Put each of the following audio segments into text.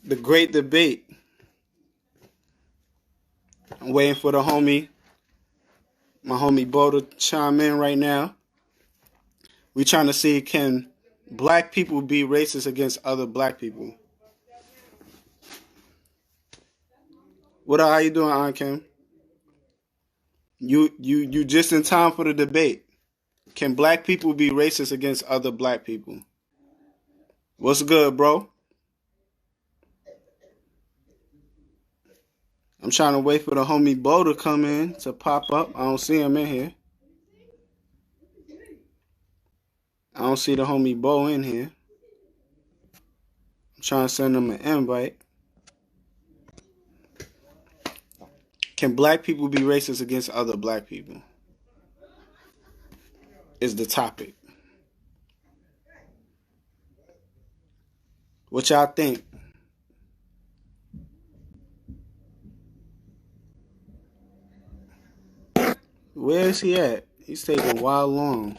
The great debate. I'm waiting for my homie Bo to chime in right now. We trying to see, can black people be racist against other black people? What up? How you doing, Aunt Kim? You just in time for the debate. Can black people be racist against other black people? What's good, bro? I'm trying to wait for the homie Bo to come in to pop up. I don't see him in here. I don't see the homie Bo in here. I'm trying to send him an invite. Can black people be racist against other black people? Is the topic. What y'all think? Where is he at? He's taking a while long.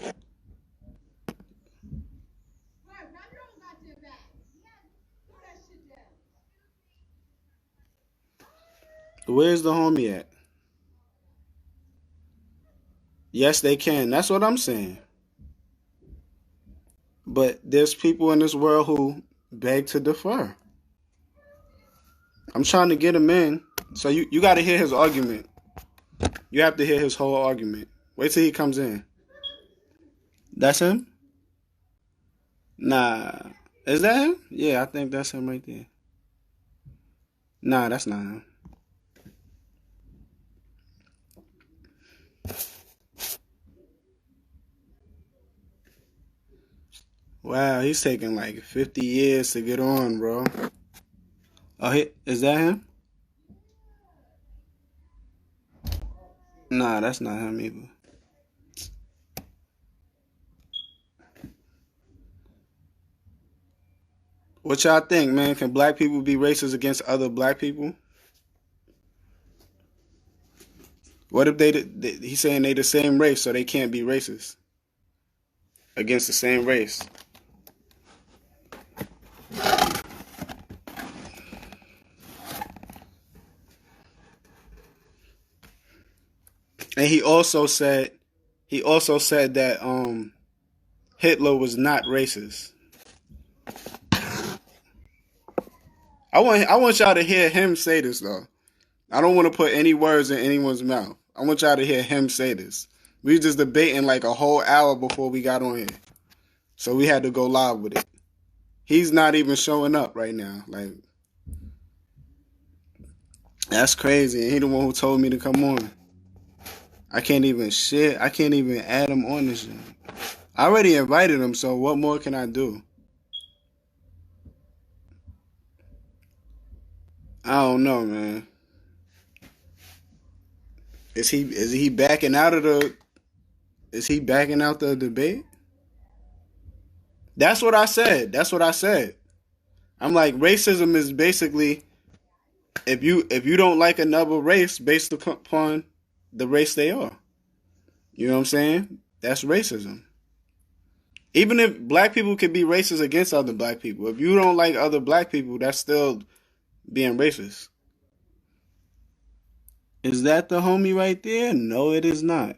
Where's the homie at? Yes, they can. That's what I'm saying. But there's people in this world who beg to differ. I'm trying to get him in. So you got to hear his argument. You have to hear his whole argument. Wait till he comes in. That's him? Nah. Is that him? Yeah, I think that's him right there. Nah, that's not him. Wow, he's taking like 50 years to get on, bro. Oh, is that him? Nah, that's not him either. What y'all think, man? Can black people be racist against other black people? What if he's saying they the same race, so they can't be racist against the same race? And he also said that Hitler was not racist. I want y'all to hear him say this though. I don't want to put any words in anyone's mouth. I want y'all to hear him say this. We was just debating like a whole hour before we got on here. So we had to go live with it. He's not even showing up right now. Like, that's crazy. And he the one who told me to come on. I can't even add him on this shit. I already invited him, so what more can I do? I don't know, man. Is he backing out the debate? That's what I said. I'm like, racism is basically if you don't like another race based upon the race they are. You know what I'm saying? That's racism. Even if black people can be racist against other black people, if you don't like other black people, that's still being racist. Is that the homie right there? No, it is not.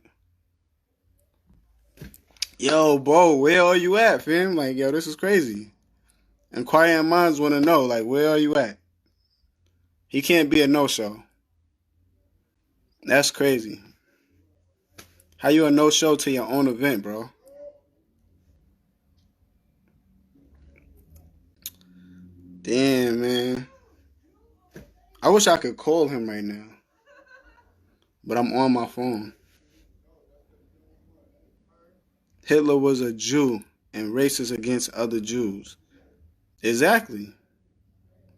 Yo, Bo, where are you at, fam? Like, yo, this is crazy. Inquiring minds want to know, like, where are you at? He can't be a no-show. That's crazy. How you a no-show to your own event, bro? Damn, man. I wish I could call him right now. But I'm on my phone. Hitler was a Jew and racist against other Jews. Exactly.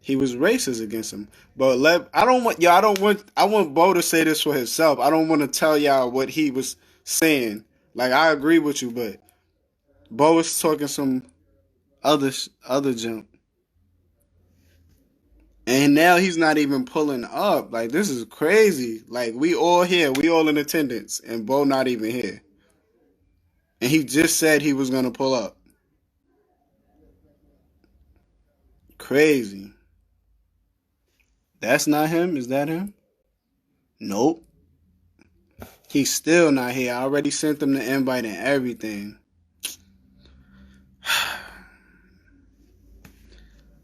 He was racist against them. But I want Bo to say this for himself. I don't want to tell y'all what he was saying. Like, I agree with you, but Bo was talking some other junk. And now he's not even pulling up. Like, this is crazy. Like, we all here. We all in attendance. And Bo not even here. And he just said he was going to pull up. Crazy. That's not him? Is that him? Nope. He's still not here. I already sent him the invite and everything.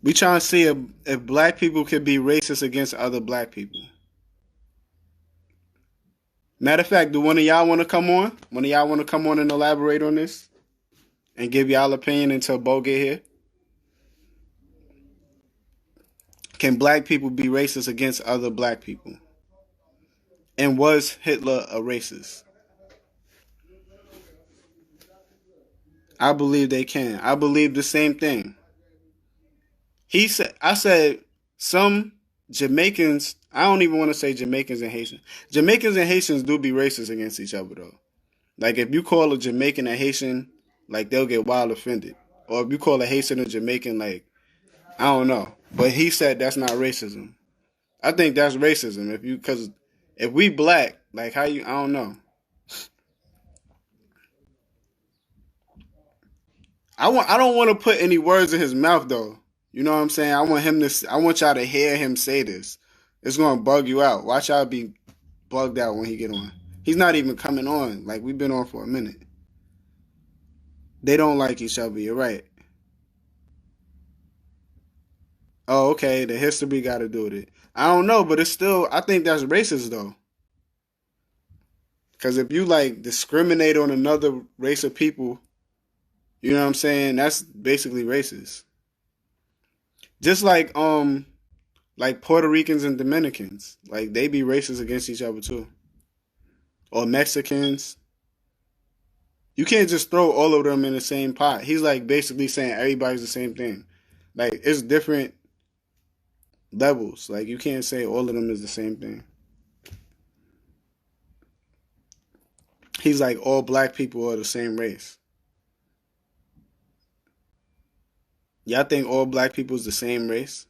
We trying to see if black people could be racist against other black people. Matter of fact, do one of y'all want to come on? One of y'all want to come on and elaborate on this? And give y'all opinion until Bo get here? Can black people be racist against other black people? And was Hitler a racist? I believe they can. I believe the same thing. I said some Jamaicans, I don't even want to say Jamaicans and Haitians. Jamaicans and Haitians do be racist against each other though. Like if you call a Jamaican a Haitian, like they'll get wild offended. Or if you call a Haitian a Jamaican, like, I don't know. But he said that's not racism. I think that's racism. Cause if we black, like I don't know. I don't want to put any words in his mouth though. You know what I'm saying? I want y'all to hear him say this. It's gonna bug you out. Watch y'all be bugged out when he get on. He's not even coming on. Like we've been on for a minute. They don't like each other. You're right. Oh, okay. The history got to do with it. I don't know, but it's still. I think that's racist though. Because if you like discriminate on another race of people, you know what I'm saying? That's basically racist. Just like Puerto Ricans and Dominicans, like they be racist against each other too, or Mexicans. You can't just throw all of them in the same pot. He's like basically saying everybody's the same thing. Like it's different levels. Like you can't say all of them is the same thing. He's like all black people are the same race. Y'all think all black people is the same race?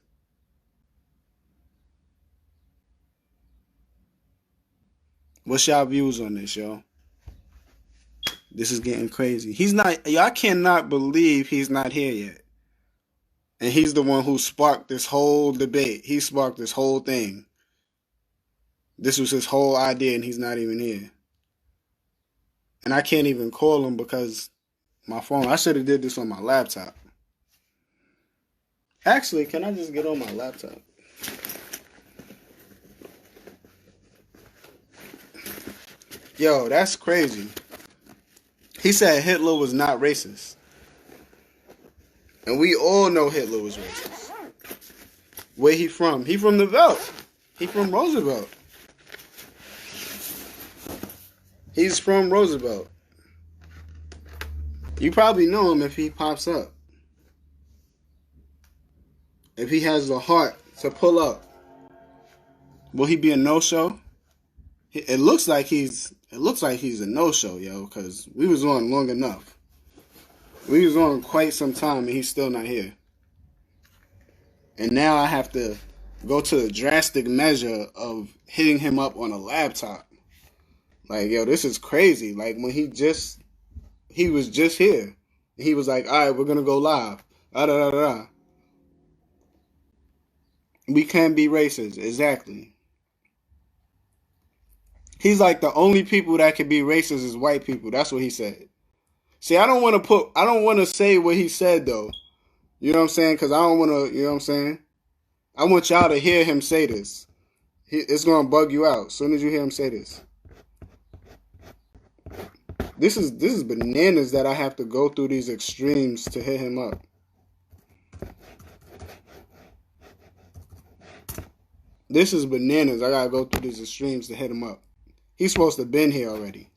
What's y'all views on this, yo? This is getting crazy. He's not. Yo, I cannot believe he's not here yet. And he's the one who sparked this whole debate. He sparked this whole thing. This was his whole idea, and he's not even here. And I can't even call him because my phone. I should have did this on my laptop. Actually, can I just get on my laptop? Yo, that's crazy. He said Hitler was not racist. And we all know Hitler was racist. Where he from? He from the Belt. He from Roosevelt. He's from Roosevelt. You probably know him if he pops up. If he has the heart to pull up. Will he be a no-show? It looks like he's a no-show, yo, because we was on long enough. We was on quite some time and he's still not here. And now I have to go to the drastic measure of hitting him up on a laptop. Like, yo, this is crazy. Like when he was just here. He was like, all right, we're gonna go live. Da da da da. We can't be racist, exactly. He's like the only people that can be racist is white people. That's what he said. See, I don't want to say what he said though. You know what I'm saying? Because I don't want to, you know what I'm saying? I want y'all to hear him say this. It's going to bug you out as soon as you hear him say this. This is bananas that I have to go through these extremes to hit him up. This is bananas. I got to go through these extremes to hit him up. He's supposed to have been here already.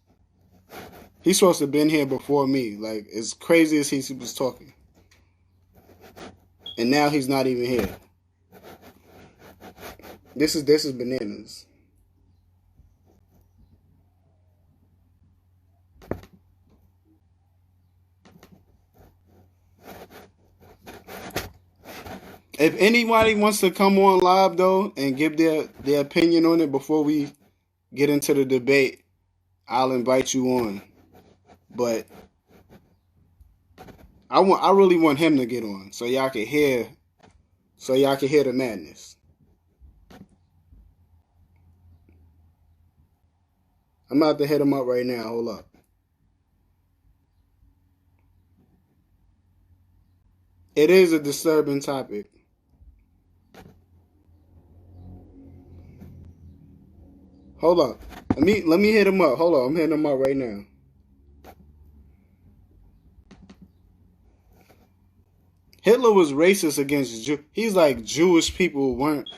He's supposed to have been here before me. Like, as crazy as he was talking. And now he's not even here. This is bananas. If anybody wants to come on live though and give their opinion on it before we get into the debate, I'll invite you on. But I really want him to get on so y'all can hear the madness. I'm about to hit him up right now. Hold up. It is a disturbing topic. Hold up. Let me hit him up. Hold on. I'm hitting him up right now. Hitler was racist against Jew. He's like Jewish people weren't.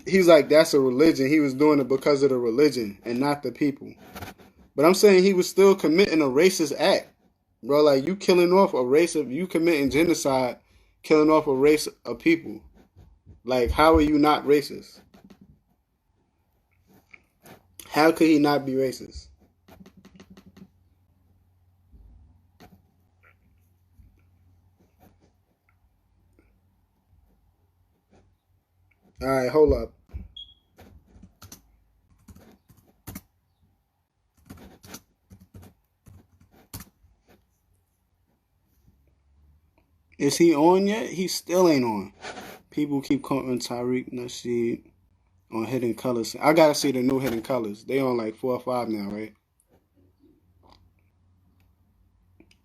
He's like that's a religion. He was doing it because of the religion and not the people. But I'm saying he was still committing a racist act, bro. Like you killing off a race of you committing genocide, killing off a race of people. Like how are you not racist? How could he not be racist? All right, hold up. Is he on yet? He still ain't on. People keep calling Tariq Nasheed on Hidden Colors. I gotta see the new Hidden Colors. They on like 4 or 5 now, right?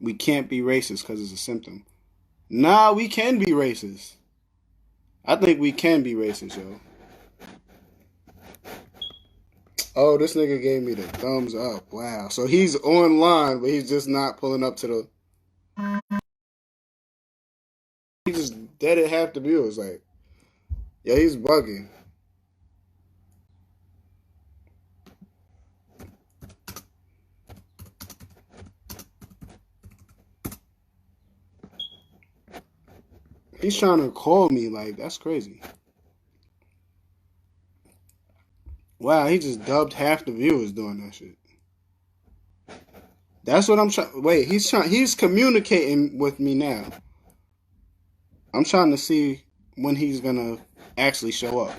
We can't be racist because it's a symptom. Nah, we can be racist. I think we can be racist, yo. Oh, this nigga gave me the thumbs up. Wow. So he's online, but he's just not pulling up to the. He just dead at half the viewers. Like, yeah, he's bugging. He's trying to call me. Like, that's crazy. Wow, he just dubbed half the viewers doing that shit. That's what I'm trying. Wait, he's communicating with me now. I'm trying to see when he's gonna actually show up.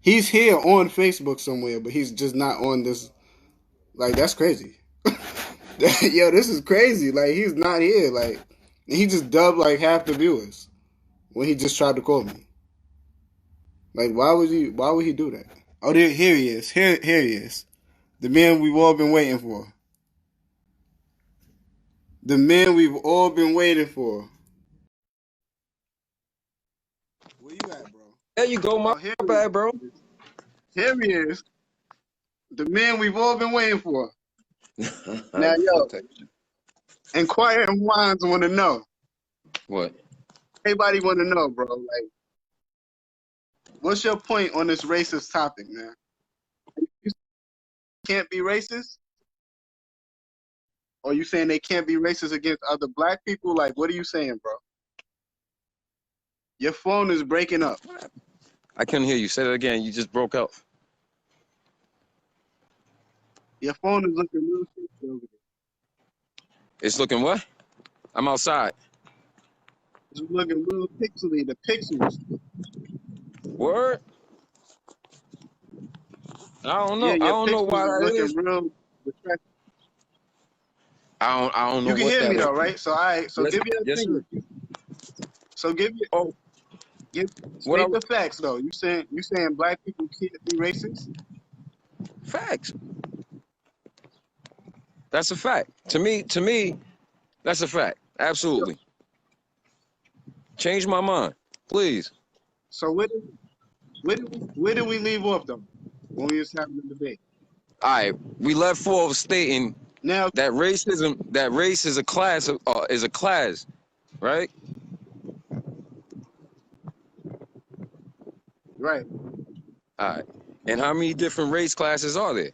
He's here on Facebook somewhere, but he's just not on this. Like that's crazy. Yo, this is crazy. Like he's not here. Like he just dubbed like half the viewers when he just tried to call me. Like why would he? Why would he do that? Oh, here he is. Here he is. The man we've all been waiting for. The man we've all been waiting for. Where you at, bro? There you go, my Oh, here bad, bro. Here he is. The man we've all been waiting for. Now, yo, Okay. inquiring minds want to know. What? Everybody want to know, bro. Like, what's your point on this racist topic, man? You can't be racist? Or you saying they can't be racist against other black people? Like, what are you saying, bro? Your phone is breaking up. I couldn't hear you. Say that again. You just broke out. Your phone is looking real shitty over there. It's looking what? I'm outside. It's looking real pixely. The pixels. Word? I don't Yeah, know. I your don't know pixels why is that looking is. real distracting. I don't know You can what hear that me is. though, right? So, all right. So, Yes, give your yes, sir. opinion. So, Oh, what I state the facts though. You saying black people can't be racist? facts. That's a fact. To me, that's a fact. Absolutely. Change my mind, please. So where did we leave off though when we was having the debate? All right, we left off stating Now, that race is a class, right? right. All right. And how many different race classes are there?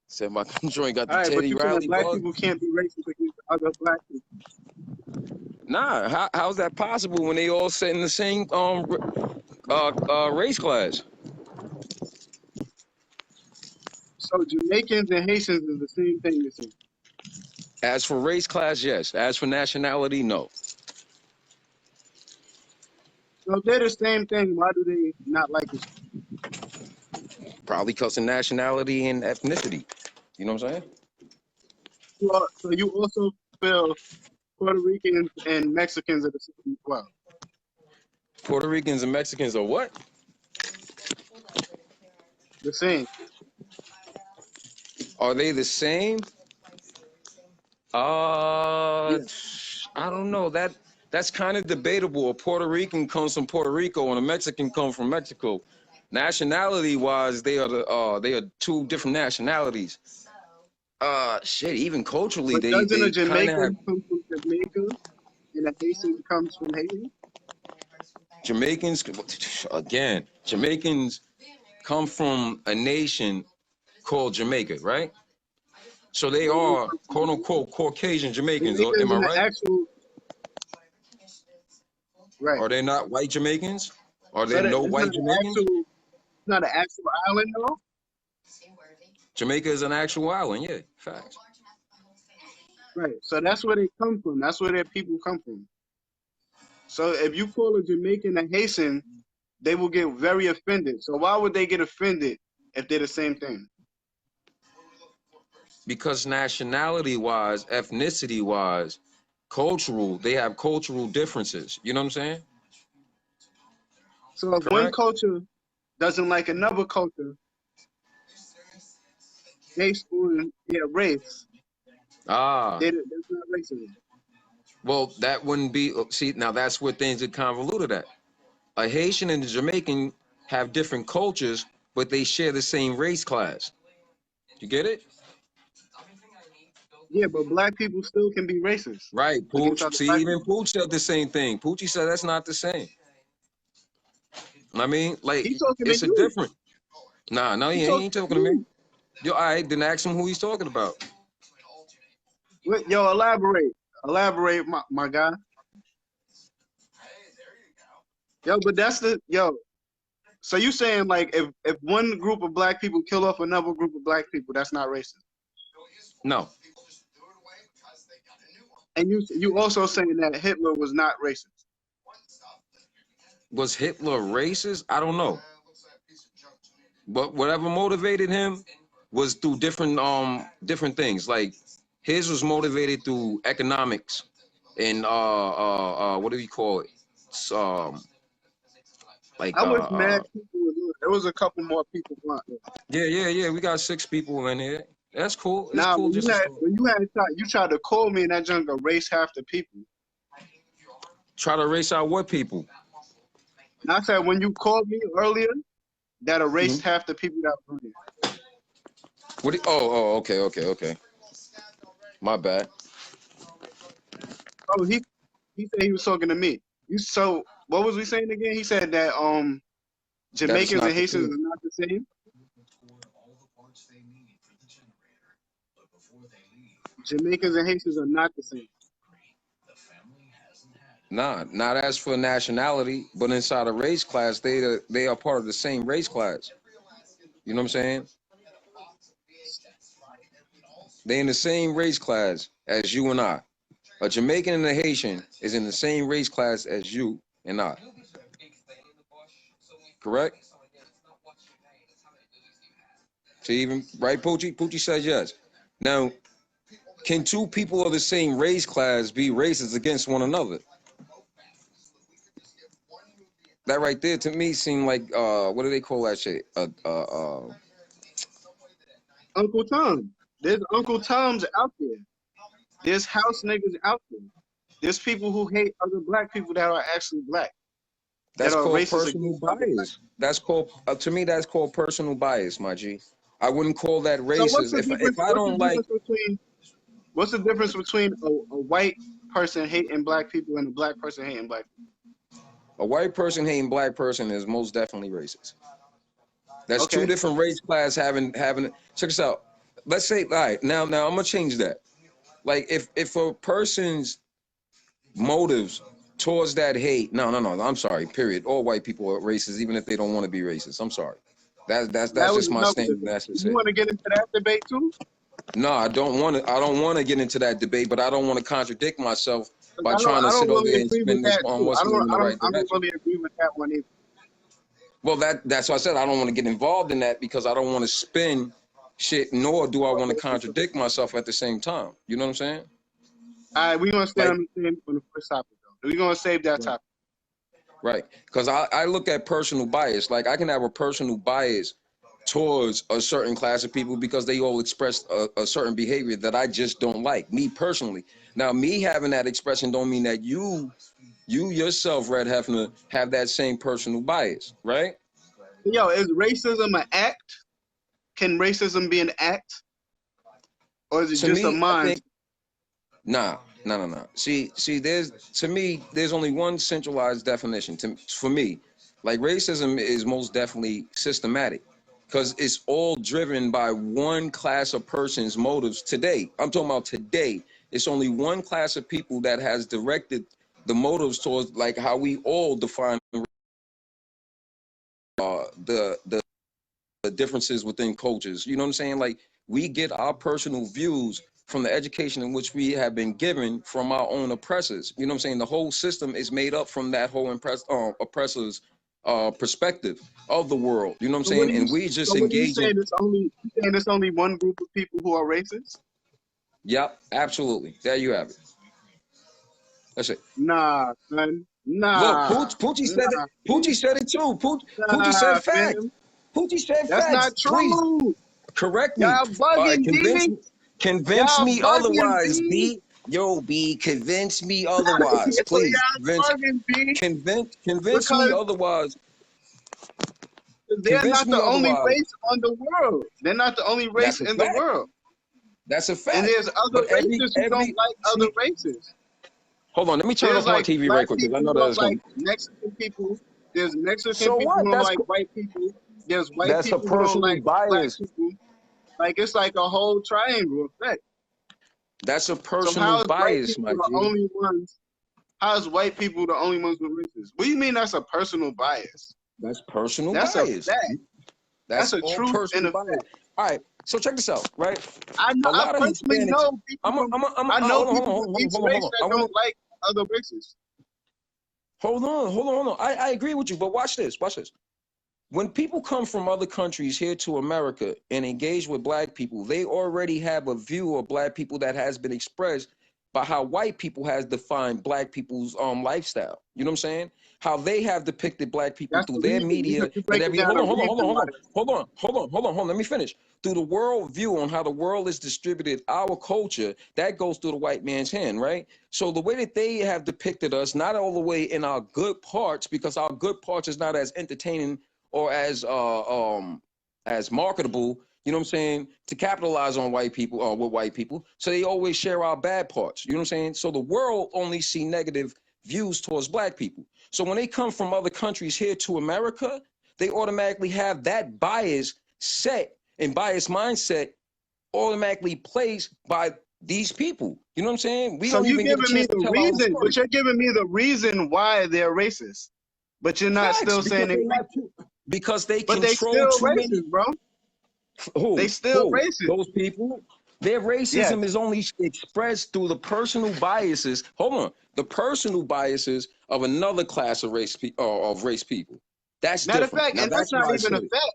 Said my joint got All the right, but Teddy you saying Riley black bug. people can't be racist against other black people. Nah, how's that possible when they all sit in the same race class? So Jamaicans and Haitians is the same thing, you saying? As for race class, yes. As for nationality, no. So if they're the same thing, why do they not like each Probably because of nationality and ethnicity. You know what I'm saying? other? So you also feel Puerto Ricans and Mexicans are the same as well. Puerto Ricans and Mexicans are what? The same. Are they the same? Yeah. I don't know. That's kind of debatable. A Puerto Rican comes from Puerto Rico and a Mexican comes from Mexico. Nationality wise, they are two different nationalities. Shit, even culturally, But they doesn't a they kind of have Jamaican come from Jamaica and a Haitian comes from Haiti? Jamaicans. Again, Jamaicans come from a nation called Jamaica, right? So they No, they don't are come from quote Jamaica. unquote Caucasian Jamaicans. Jamaica is Am I in the right? actual right. Are they not white Jamaicans? Are So there that no it's not white an Jamaicans? actual, it's not an actual island though. Jamaica is an actual island, yeah, facts. Right. So that's where they come from. That's where their people come from. So if you call a Jamaican a Haitian, they will get very offended. So why would they get offended if they're the same thing? Because nationality wise, ethnicity wise, cultural, they have cultural differences. You know what I'm saying? So if one Correct? culture doesn't like another culture based on their race, Ah, that's not racism. well, that wouldn't be, see, now that's where things get convoluted at. A Haitian and a Jamaican have different cultures, but they share the same race class. You get it? Yeah, but black people still can be racist Right, against Pooch. other See, black even people. Pooch said the same thing. Poochie said that's not the same. I mean, like, He talking to it's a you. different. Nah, no, He he talking ain't to talking to me. you. Yo, all right, then ask him who he's talking about. Yo, elaborate. Elaborate, my guy. Yo, but that's the yo. So you saying like if one group of black people kill off another group of black people, that's not racist. No. And you also saying that Hitler was not racist. Was Hitler racist? I don't know. But whatever motivated him was through different things. Like his was motivated through economics and what do you call it? It's, like I was mad people were doing. There was a couple more people on there. yeah. We got 6 people in here. That's cool. It's Now cool just to start. you tried to call me and that junk erase half the people. Try to erase out what people? And I said when you called me earlier, that erased Mhm. half the people that were on there. Okay. My bad. Oh, he said he was talking to me. You so what was we saying again? He said that That is Jamaicans and not the Haitians same. are not the same. Jamaicans and Haitians are not the same. Nah, not as for nationality, but inside a race class, they are part of the same race class. You know what I'm saying? They in the same race class as you and I. A Jamaican and a Haitian is in the same race class as you and I. Correct? See, even right, Poochie? Poochie says yes. Now, can two people of the same race class be racist against one another? That right there to me seemed like what do they call that shit? Uncle Tom. There's Uncle Toms out there. There's house niggas out there. There's people who hate other black people that are actually black, that That's are called racist personal against other black bias. people. That's called to me. That's called personal bias, my G. I wouldn't call that So what's racist the if difference? I don't like What's the difference between a white person hating black people and a black person hating black a white person hating black person is most definitely racist. people? That's two Okay. different race class having. Check this out. Let's say all right now I'm gonna change that. Like if a person's motives towards that hate, no. I'm sorry. Period. All white people are racist, even if they don't want to be racist. I'm sorry. That's That was just my another stand. debate. That's just You it. want to get into that debate too? No, I don't want to. I don't want to get into that debate, but I don't want to contradict myself 'Cause by trying I to don't sit over really there and agree with spin this that on too. what's going in the right I don't direction. really agree with that one either. Well, that's why I said I don't want to get involved in that because I don't want to spin shit, nor do I want to contradict myself at the same time. You know what I'm saying? All right, we gonna stay Like, on the first topic though. We gonna save that topic. right. Because I look at personal bias. Like, I can have a personal bias towards a certain class of people because they all express a certain behavior that I just don't like, me personally. Now, me having that expression don't mean that you yourself, Red Hefner, have that same personal bias, right? Yo, is racism an act? Can racism be an act? Or is it To just a me, I mind? think nah. See, there's only one centralized definition for me. Like racism is most definitely systematic because it's all driven by one class of persons' motives today. I'm talking about today. It's only one class of people that has directed the motives towards like how we all define the differences within cultures. You know what I'm saying? Like we get our personal views from the education in which we have been given from our own oppressors. You know what I'm saying? The whole system is made up from that whole oppressor's perspective of the world. You know what I'm So what saying? do you And we just so what are you engage in. saying? It's only one group of people who are racist? Yep, absolutely. There you have it. That's it. Nah, son. Look, Nah. Poochie said it. Nah, Poochie fam. said it too. Poochie said Nah, facts. fam. Poochie said That's facts. not Please true. correct me. Y'all All right, bugging, convince B. me. Convince Y'all me bugging, otherwise, B. B. Yo, B. Convince me otherwise, Yo, please. y'all bugging, B. Convince me Because otherwise. they're Convince not the me only otherwise. race on the world. They're not the only That's race a in the fact. world. That's a And fact. there's other But races who don't like other see, races. hold on. Let me turn There's off my like TV right black quick because I people know who that don't it's gonna. like Mexican people. There's Mexican So people who what? don't like white people. There's white That's a people who don't personal like black bias. people. Like it's like a whole triangle effect. That's a So personal how is white bias, people my the G. only ones? How is white people the only ones with races? What do you mean that's a personal bias? That's personal That's a bias. fact. That's That's a all truth and personal a bias. fact. All right. So check this out, right? I A lot of personally Hispanics. know people from. I know people from each race that I want don't to like other races. hold on. I agree with you, but watch this. Watch this. When people come from other countries here to America and engage with black people, they already have a view of black people that has been expressed by how white people has defined black people's lifestyle. You know what I'm saying? How they have depicted black people That's through the their reason. media You and break it every down. hold The on, hold on, hold on, reason hold why. on, hold on, hold on, hold on, hold on. Let me finish. Through the world view on how the world is distributed, our culture, that goes through the white man's hand, right? So the way that they have depicted us, not all the way in our good parts, because our good parts is not as entertaining or as marketable, you know what I'm saying, to capitalize on white people with white people. So they always share our bad parts. You know what I'm saying? So the world only see negative views towards black people. So when they come from other countries here to America, they automatically have that bias set and bias mindset automatically placed by these people. You know what I'm saying? We So don't you even get a giving me chance to the tell our reason, story. but you're giving me the reason why they're racist. But you're not Facts, still saying because they they have racist. to, because they But they control still too many. racist, bro. They Who? still Who? racist. Those people? Their Yes. racism is only expressed through the personal biases. Hold on, the personal biases of another class of race people. That's Matter of different. fact, Now and that's that's not why I even a said it. fact.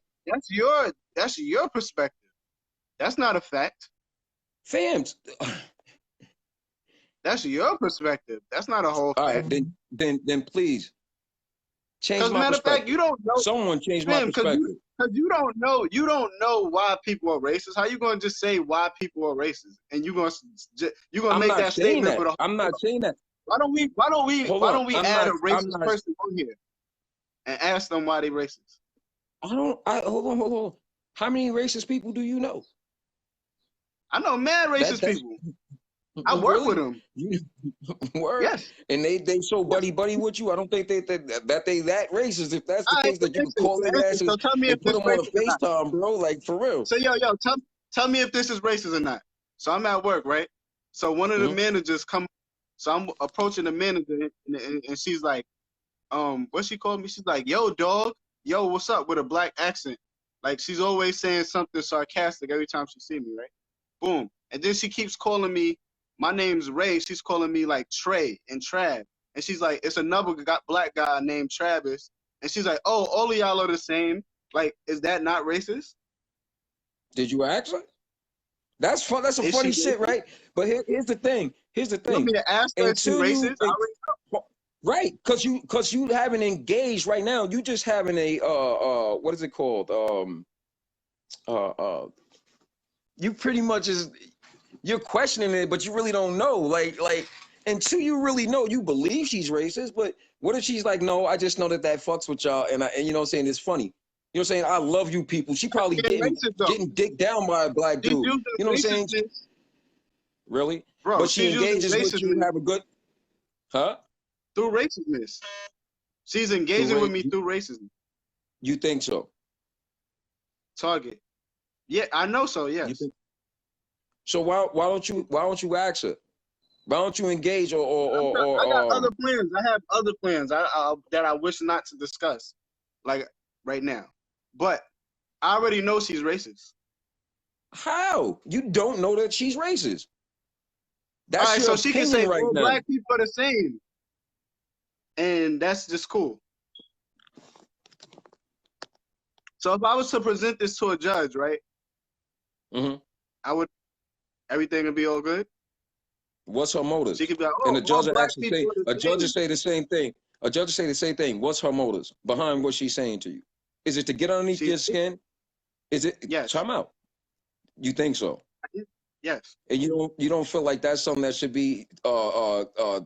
That's your perspective. That's not a fact. Fam, That's your perspective. That's not a whole all right, fact. then please change Because my matter of fact, perspective. you don't know, Someone change my fam. perspective. Because you don't know why people are racist. How you gonna just say why people are racist, and you gonna I'm make not that saying statement that. for the I'm whole not world? saying that. Hold Why on. don't we I'm add not. a I'm racist not. person on here and ask them why they racist? I don't. I hold on. Hold on. How many racist people do you know? I know mad racist That's people. I work with really them. you word. Yes. And they so Yes. buddy with you. I don't think that they that racist. If that's the All right. case, that you could call For their instance, asses so tell me if and put this them on a racist or not. FaceTime, bro. Like for real. So yo, tell me if this is racist or not. So I'm at work, right? So one of the Mhm. managers come. So I'm approaching the manager, and she's like, what she called me? She's like, yo, dog, yo, what's up, with a black accent. Like she's always saying something sarcastic every time she see me, right? Boom. And then she keeps calling me, my name's Ray. She's calling me like Trey and Trav. And she's like, it's another black guy named Travis. And she's like, oh, all of y'all are the same. Like, is that not racist? Did you actually? That's fun. That's some Is she funny shit, racist? right? But here's the thing. Here's the You want thing. me to ask her if she Until you, racist? I already right? Because you haven't engaged right now. You just having a what is it called? you pretty much you're questioning it, but you really don't know. Like until you really know, you believe she's racist. But what if she's like, no, I just know that fucks with y'all, and you know what I'm saying, it's funny. You know what I'm saying? I love you people. She probably getting dicked down by a black dude. You know what I'm saying? Really? Bro, but she engages with you, have a good, huh? Through racism. She's engaging with me through racism. You think so? Target. Yeah, I know so. Yes. So why don't you ask her? Why don't you engage or I got other plans. I have other plans that I wish not to discuss, like right now. But I already know she's racist. How? You don't know that she's racist? That's all right. So she can say all black people are the same, and that's just cool. So if I was to present this to a judge, right? Everything would be all good. What's her motive? She could be like, oh, and the judge actually say, a judge would say the same thing. A judge would say the same thing. What's her motives behind what she's saying to you? Is it to get underneath your skin? Is it? Yes. Time out. You think so? Yes. And you don't feel like that's something that should be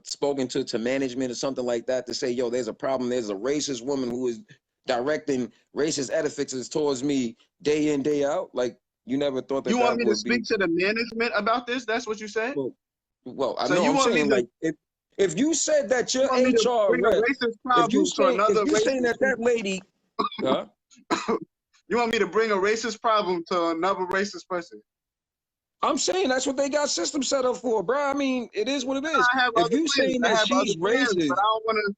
spoken to management or something like that, to say, yo, there's a problem. There's a racist woman who is directing racist edifices towards me day in, day out. Like, you never thought that. You want me to speak to the management about this? That's what you said? Well, I know. I'm saying, like, if you said that your HR rep, if you saying that lady, huh? You want me to bring a racist problem to another racist person? I'm saying that's what they got systems set up for, bro. I mean, it is what it is. If you saying that she's racist, but I don't want to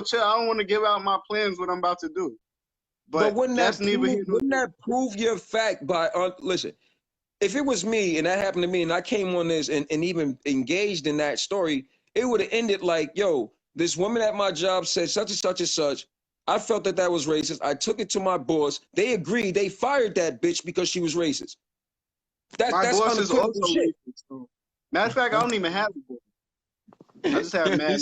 chill. I don't want to give out my plans what I'm about to do. But wouldn't that prove your fact by listen? If it was me and that happened to me and I came on this and even engaged in that story, it would have ended like, yo, this woman at my job said such and such and such. I felt that was racist. I took it to my boss. They agreed. They fired that bitch because she was racist. My boss is also racist. So. Matter of fact, I don't even have a boss. I just have mad.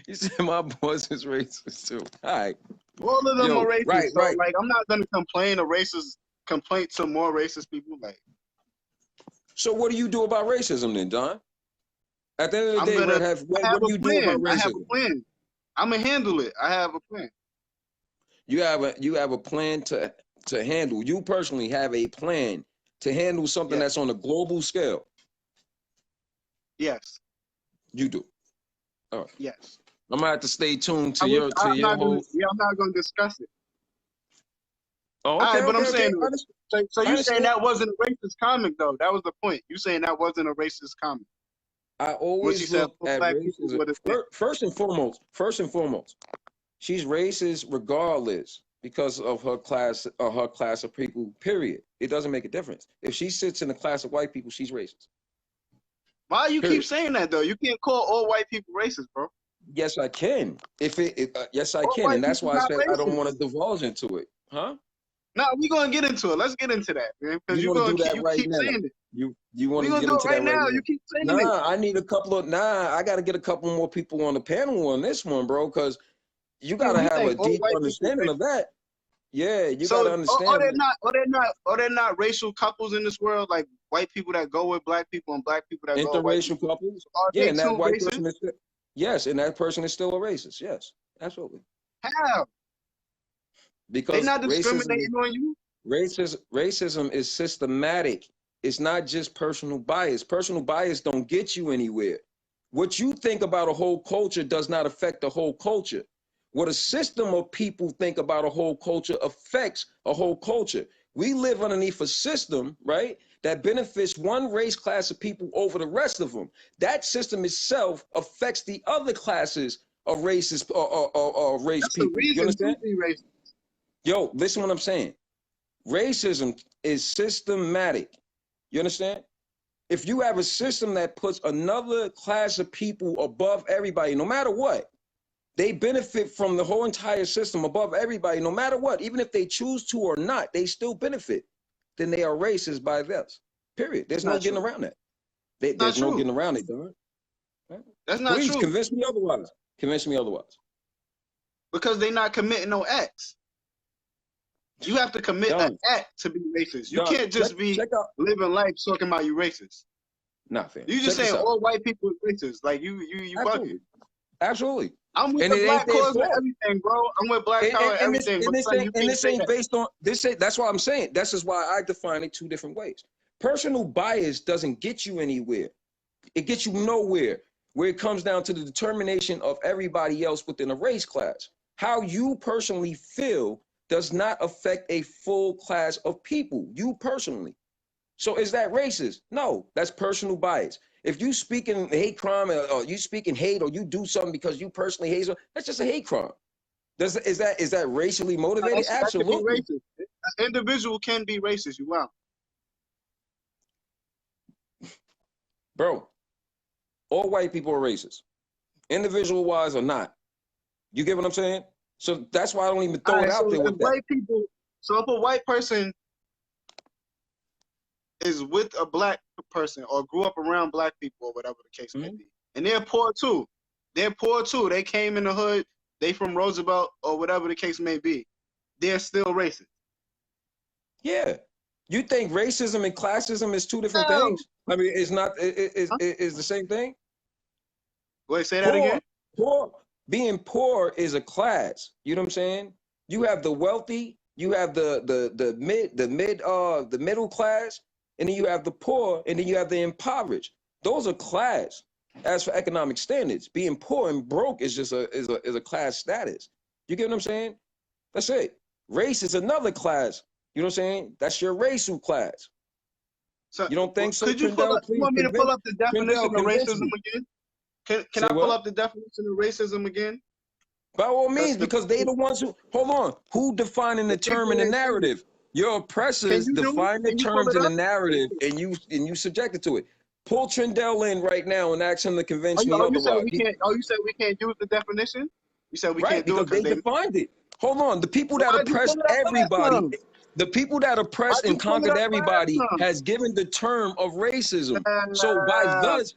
You said my boss is racist too. All right. All of them are racist. Right, so, like, I'm not gonna complain to more racist people. Like, so what do you do about racism then, Don? At the end of the day, what do you do about racism? I have a plan. I'm gonna handle it. I have a plan. You have a plan to handle. You personally have a plan to handle something that's on a global scale. Yes. You do. All right. Yes. I'm gonna have to stay tuned to your whole. I'm not gonna discuss it. Oh, okay, all right, but I'm saying. So you saying that wasn't a racist comic though? That was the point. You saying that wasn't a racist comic? I always look at racism. First and foremost, she's racist regardless because of her class of people. Period. It doesn't make a difference. If she sits in a class of white people, she's racist. Why you keep saying that though? You can't call all white people racist, bro. Yes, I can. Yes, I can, and that's why I said I don't want to divulge into it, huh? No, we're gonna get into it. Let's get into that, man. Because you keep saying it. You want to get into that right now? You keep saying it. I need a couple of. I got to get a couple more people on the panel on this one, bro. Because you got to have a deep understanding of that. Yeah, you got to understand. Are there not racial couples in this world, like white people that go with black people and black people that go with white people? Interracial couples. Yeah, and that white person is yes, and that person is still a racist. Yes, absolutely. How? Because they're not discriminating on you. Racism is systematic. It's not just personal bias. Personal bias don't get you anywhere. What you think about a whole culture does not affect the whole culture. What a system of people think about a whole culture affects a whole culture. We live underneath a system, right, that benefits one race class of people over the rest of them. That system itself affects the other classes of races or race people. You understand? Yo, listen what I'm saying. Racism is systematic. You understand? If you have a system that puts another class of people above everybody, no matter what, they benefit from the whole entire system above everybody, no matter what, even if they choose to or not, they still benefit. Then they are racist by this. Period. There's no getting around that. There's no getting around it, Don. That's not true. Please convince me otherwise. Convince me otherwise. Because they're not committing no acts. You have to commit an act to be racist. You can't just be living life talking about you racist. Not fair. You just saying all white people are racist. Like you bugging. Absolutely. I'm with the black cause and everything, bro. I'm with black power and everything. And this ain't based on this. That's what I'm saying. That's just why I define it two different ways. Personal bias doesn't get you anywhere. It gets you nowhere. Where it comes down to the determination of everybody else within a race class. How you personally feel does not affect a full class of people. You personally. So is that racist? No, that's personal bias. If you speak in hate crime or you speak in hate or you do something because you personally hate someone, that's just a hate crime. Is that racially motivated? Absolutely. Racist. An individual can be racist. You wow. Bro, all white people are racist. Individual wise or not. You get what I'm saying? So that's why I don't even throw it out there with that. White people, so if a white person is with a black person or grew up around black people or whatever the case may be, and they're poor too. They're poor too. They came in the hood, they from Roosevelt or whatever the case may be. They're still racist. Yeah. You think racism and classism is two different things? I mean, it's not, it's the same thing? Wait, say that again? Being poor is a class. You know what I'm saying? You have the wealthy, you have the middle class, and then you have the poor, and then you have the impoverished. Those are class. As for economic standards, being poor and broke is just a class status. You get what I'm saying? That's it. Race is another class. You know what I'm saying? That's your racial class. So you don't think so? Could you pull up? You want me to pull up the definition of racism again? Can I pull up the definition of racism again? By all means, because they the ones who hold on. Who defining the term in the narrative? Your oppressors define the terms in the narrative, and you subjected to it. Pull Trindell in right now and ask him to convince me otherwise. You said we can't use the definition? You said we can't do it because they defined it. Hold on. The people that oppressed everybody, the people that oppressed and conquered everybody has given the term of racism. So by thus,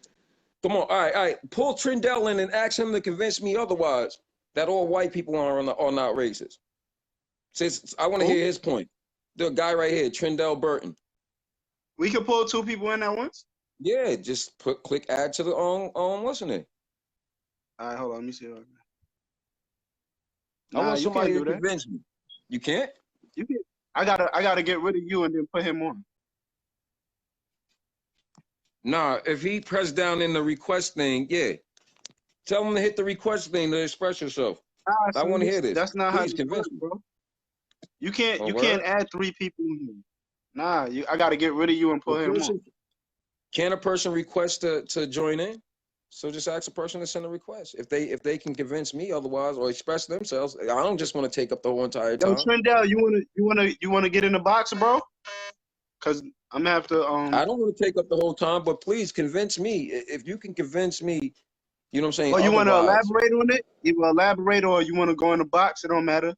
come on, all right. Pull Trindell in and ask him to convince me otherwise that all white people are not racist. Since I want to hear his point. The guy right here, Trindell Burton. We can pull two people in at once? Yeah, just click add to the listening. All right, hold on. Let me see. I want somebody to convince me. You can't? You can. I gotta get rid of you and then put him on. Nah, if he pressed down in the request thing, yeah. Tell him to hit the request thing to express yourself. I want to hear this. That's not how you convince me, bro. You can't add three people in here. Nah, I gotta get rid of you and put him on. Can a person request to join in? So just ask a person to send a request. If they can convince me otherwise or express themselves, I don't just want to take up the whole entire time. Yo, Trindell, you wanna get in the box, bro? Cause I'm gonna have to I don't want to take up the whole time, but please convince me. If you can convince me, you know what I'm saying? Or you wanna elaborate on it? You will elaborate or you wanna go in the box, it don't matter.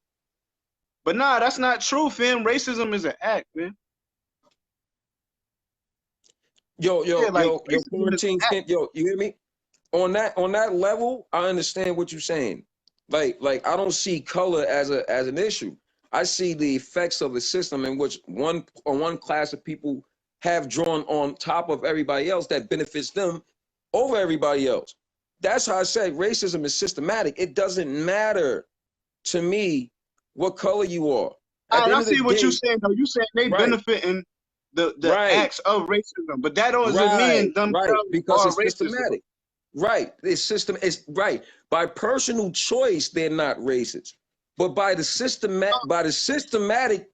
But nah, that's not true, fam. Racism is an act, man. Yo, quarantine skin, you hear me? On that level, I understand what you're saying. Like I don't see color as an issue. I see the effects of the system in which one class of people have drawn on top of everybody else that benefits them over everybody else. That's how I say racism is systematic. It doesn't matter to me what color you are. I see what you're saying though. You saying they benefiting the acts of racism, but that doesn't mean themselves because it's systematic. Right, it's right. By personal choice, they're not racist, but by the systematic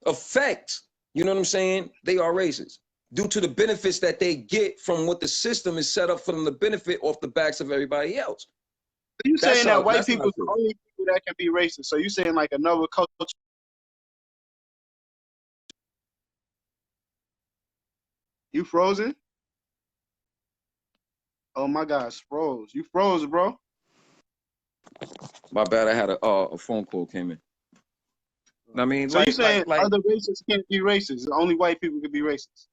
effects, you know what I'm saying? They are racist due to the benefits that they get from what the system is set up for them to benefit off the backs of everybody else. So you saying that white people are the only people that can be racist? So you saying like another culture? You frozen? Oh my gosh, froze. You froze, bro. My bad. I had a phone call came in. I mean, so you saying other races can't be racist? Only white people can be racist.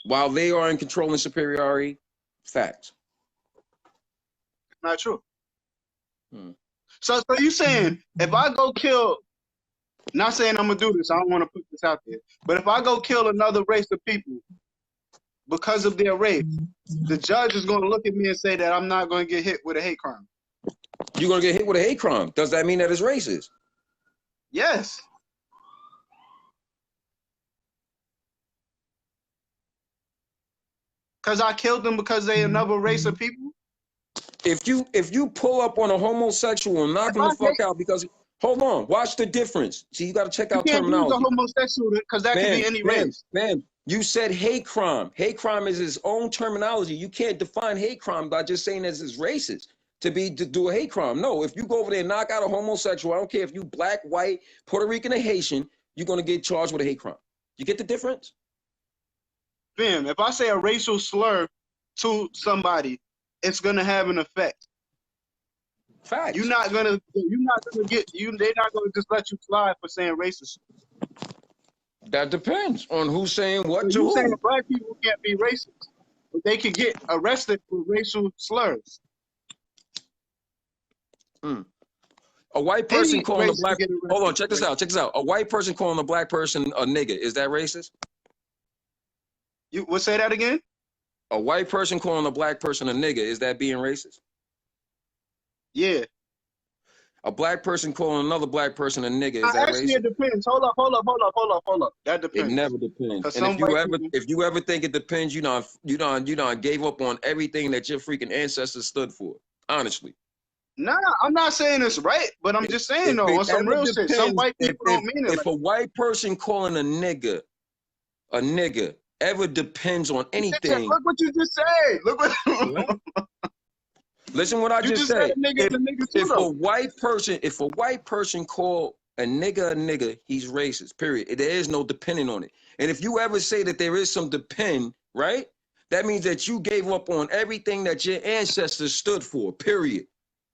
While they are in control and superiority, facts. Not true. So you saying if I go kill Not saying I'm gonna do this. I don't want to put this out there. But if I go kill another race of people because of their race, the judge is gonna look at me and say that I'm not gonna get hit with a hate crime. You're gonna get hit with a hate crime. Does that mean that it's racist? Yes. Because I killed them because they another race of people. If you pull up on a homosexual and knock him the fuck out because hold on, watch the difference. See, you got to check out terminology. You can't use a homosexual because that could be any race. Man, you said hate crime. Hate crime is its own terminology. You can't define hate crime by just saying that it's racist to do a hate crime. No, if you go over there and knock out a homosexual, I don't care if you black, white, Puerto Rican, or Haitian, you're gonna get charged with a hate crime. You get the difference? Fam, if I say a racial slur to somebody, it's gonna have an effect. Facts. They're not gonna just let you slide for saying racist. That depends on who's saying what So to you who. saying black people can't be racist, but they could get arrested for racial slurs. A white person Any calling a race black can get arrested hold on, check this for out. Check this out. A white person calling a black person a nigga, is that racist? You would say that again? A white person calling a black person a nigga, is that being racist? Yeah. A black person calling another black person a nigga, is that Actually, racist? it depends. Hold up. That depends. It never depends. And some if you ever think it depends, you done gave up on everything that your freaking ancestors stood for. Honestly. Nah, I'm not saying it's right, but I'm just saying though, on some real shit. Some white people don't mean it. If a white person calling a nigga ever depends on anything. Look what you just said. Look what. Listen what I just said. If a white person call a nigga, he's racist, period. There is no depending on it. And if you ever say that there is some depend, right? That means that you gave up on everything that your ancestors stood for, period.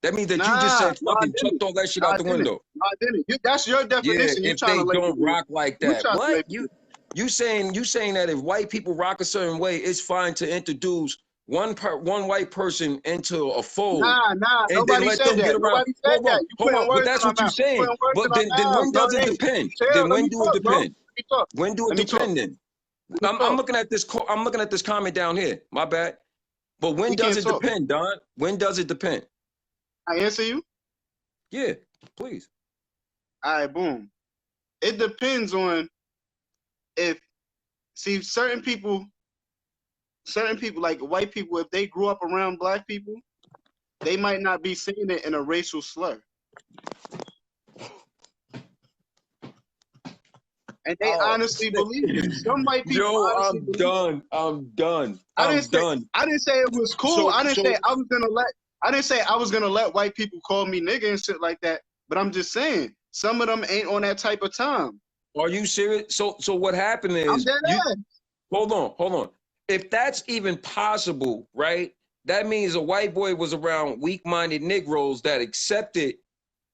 That means that you just said fucking chucked all that shit out the window. I didn't. That's your definition. Yeah, if they don't rock like that. What? You saying that if white people rock a certain way, it's fine to introduce one white person into a fold. Nah, and then let them get around. Hold on, but that's what you're saying. But then when does it depend? Then when do it depend? When do it depend then? I'm looking at this. I'm looking at this comment down here. My bad. But when does it depend, Don? When does it depend? I answer you? Yeah, please. All right, boom. It depends on certain people like white people, if they grew up around black people, they might not be saying it in a racial slur. And they honestly believe it. Some white people. Yo, I'm done. I didn't say it was cool. I didn't say I was gonna let white people call me nigga and shit like that. But I'm just saying, some of them ain't on that type of time. Are you serious? So what happened is hold on. If that's even possible, right? That means a white boy was around weak-minded Negroes that accepted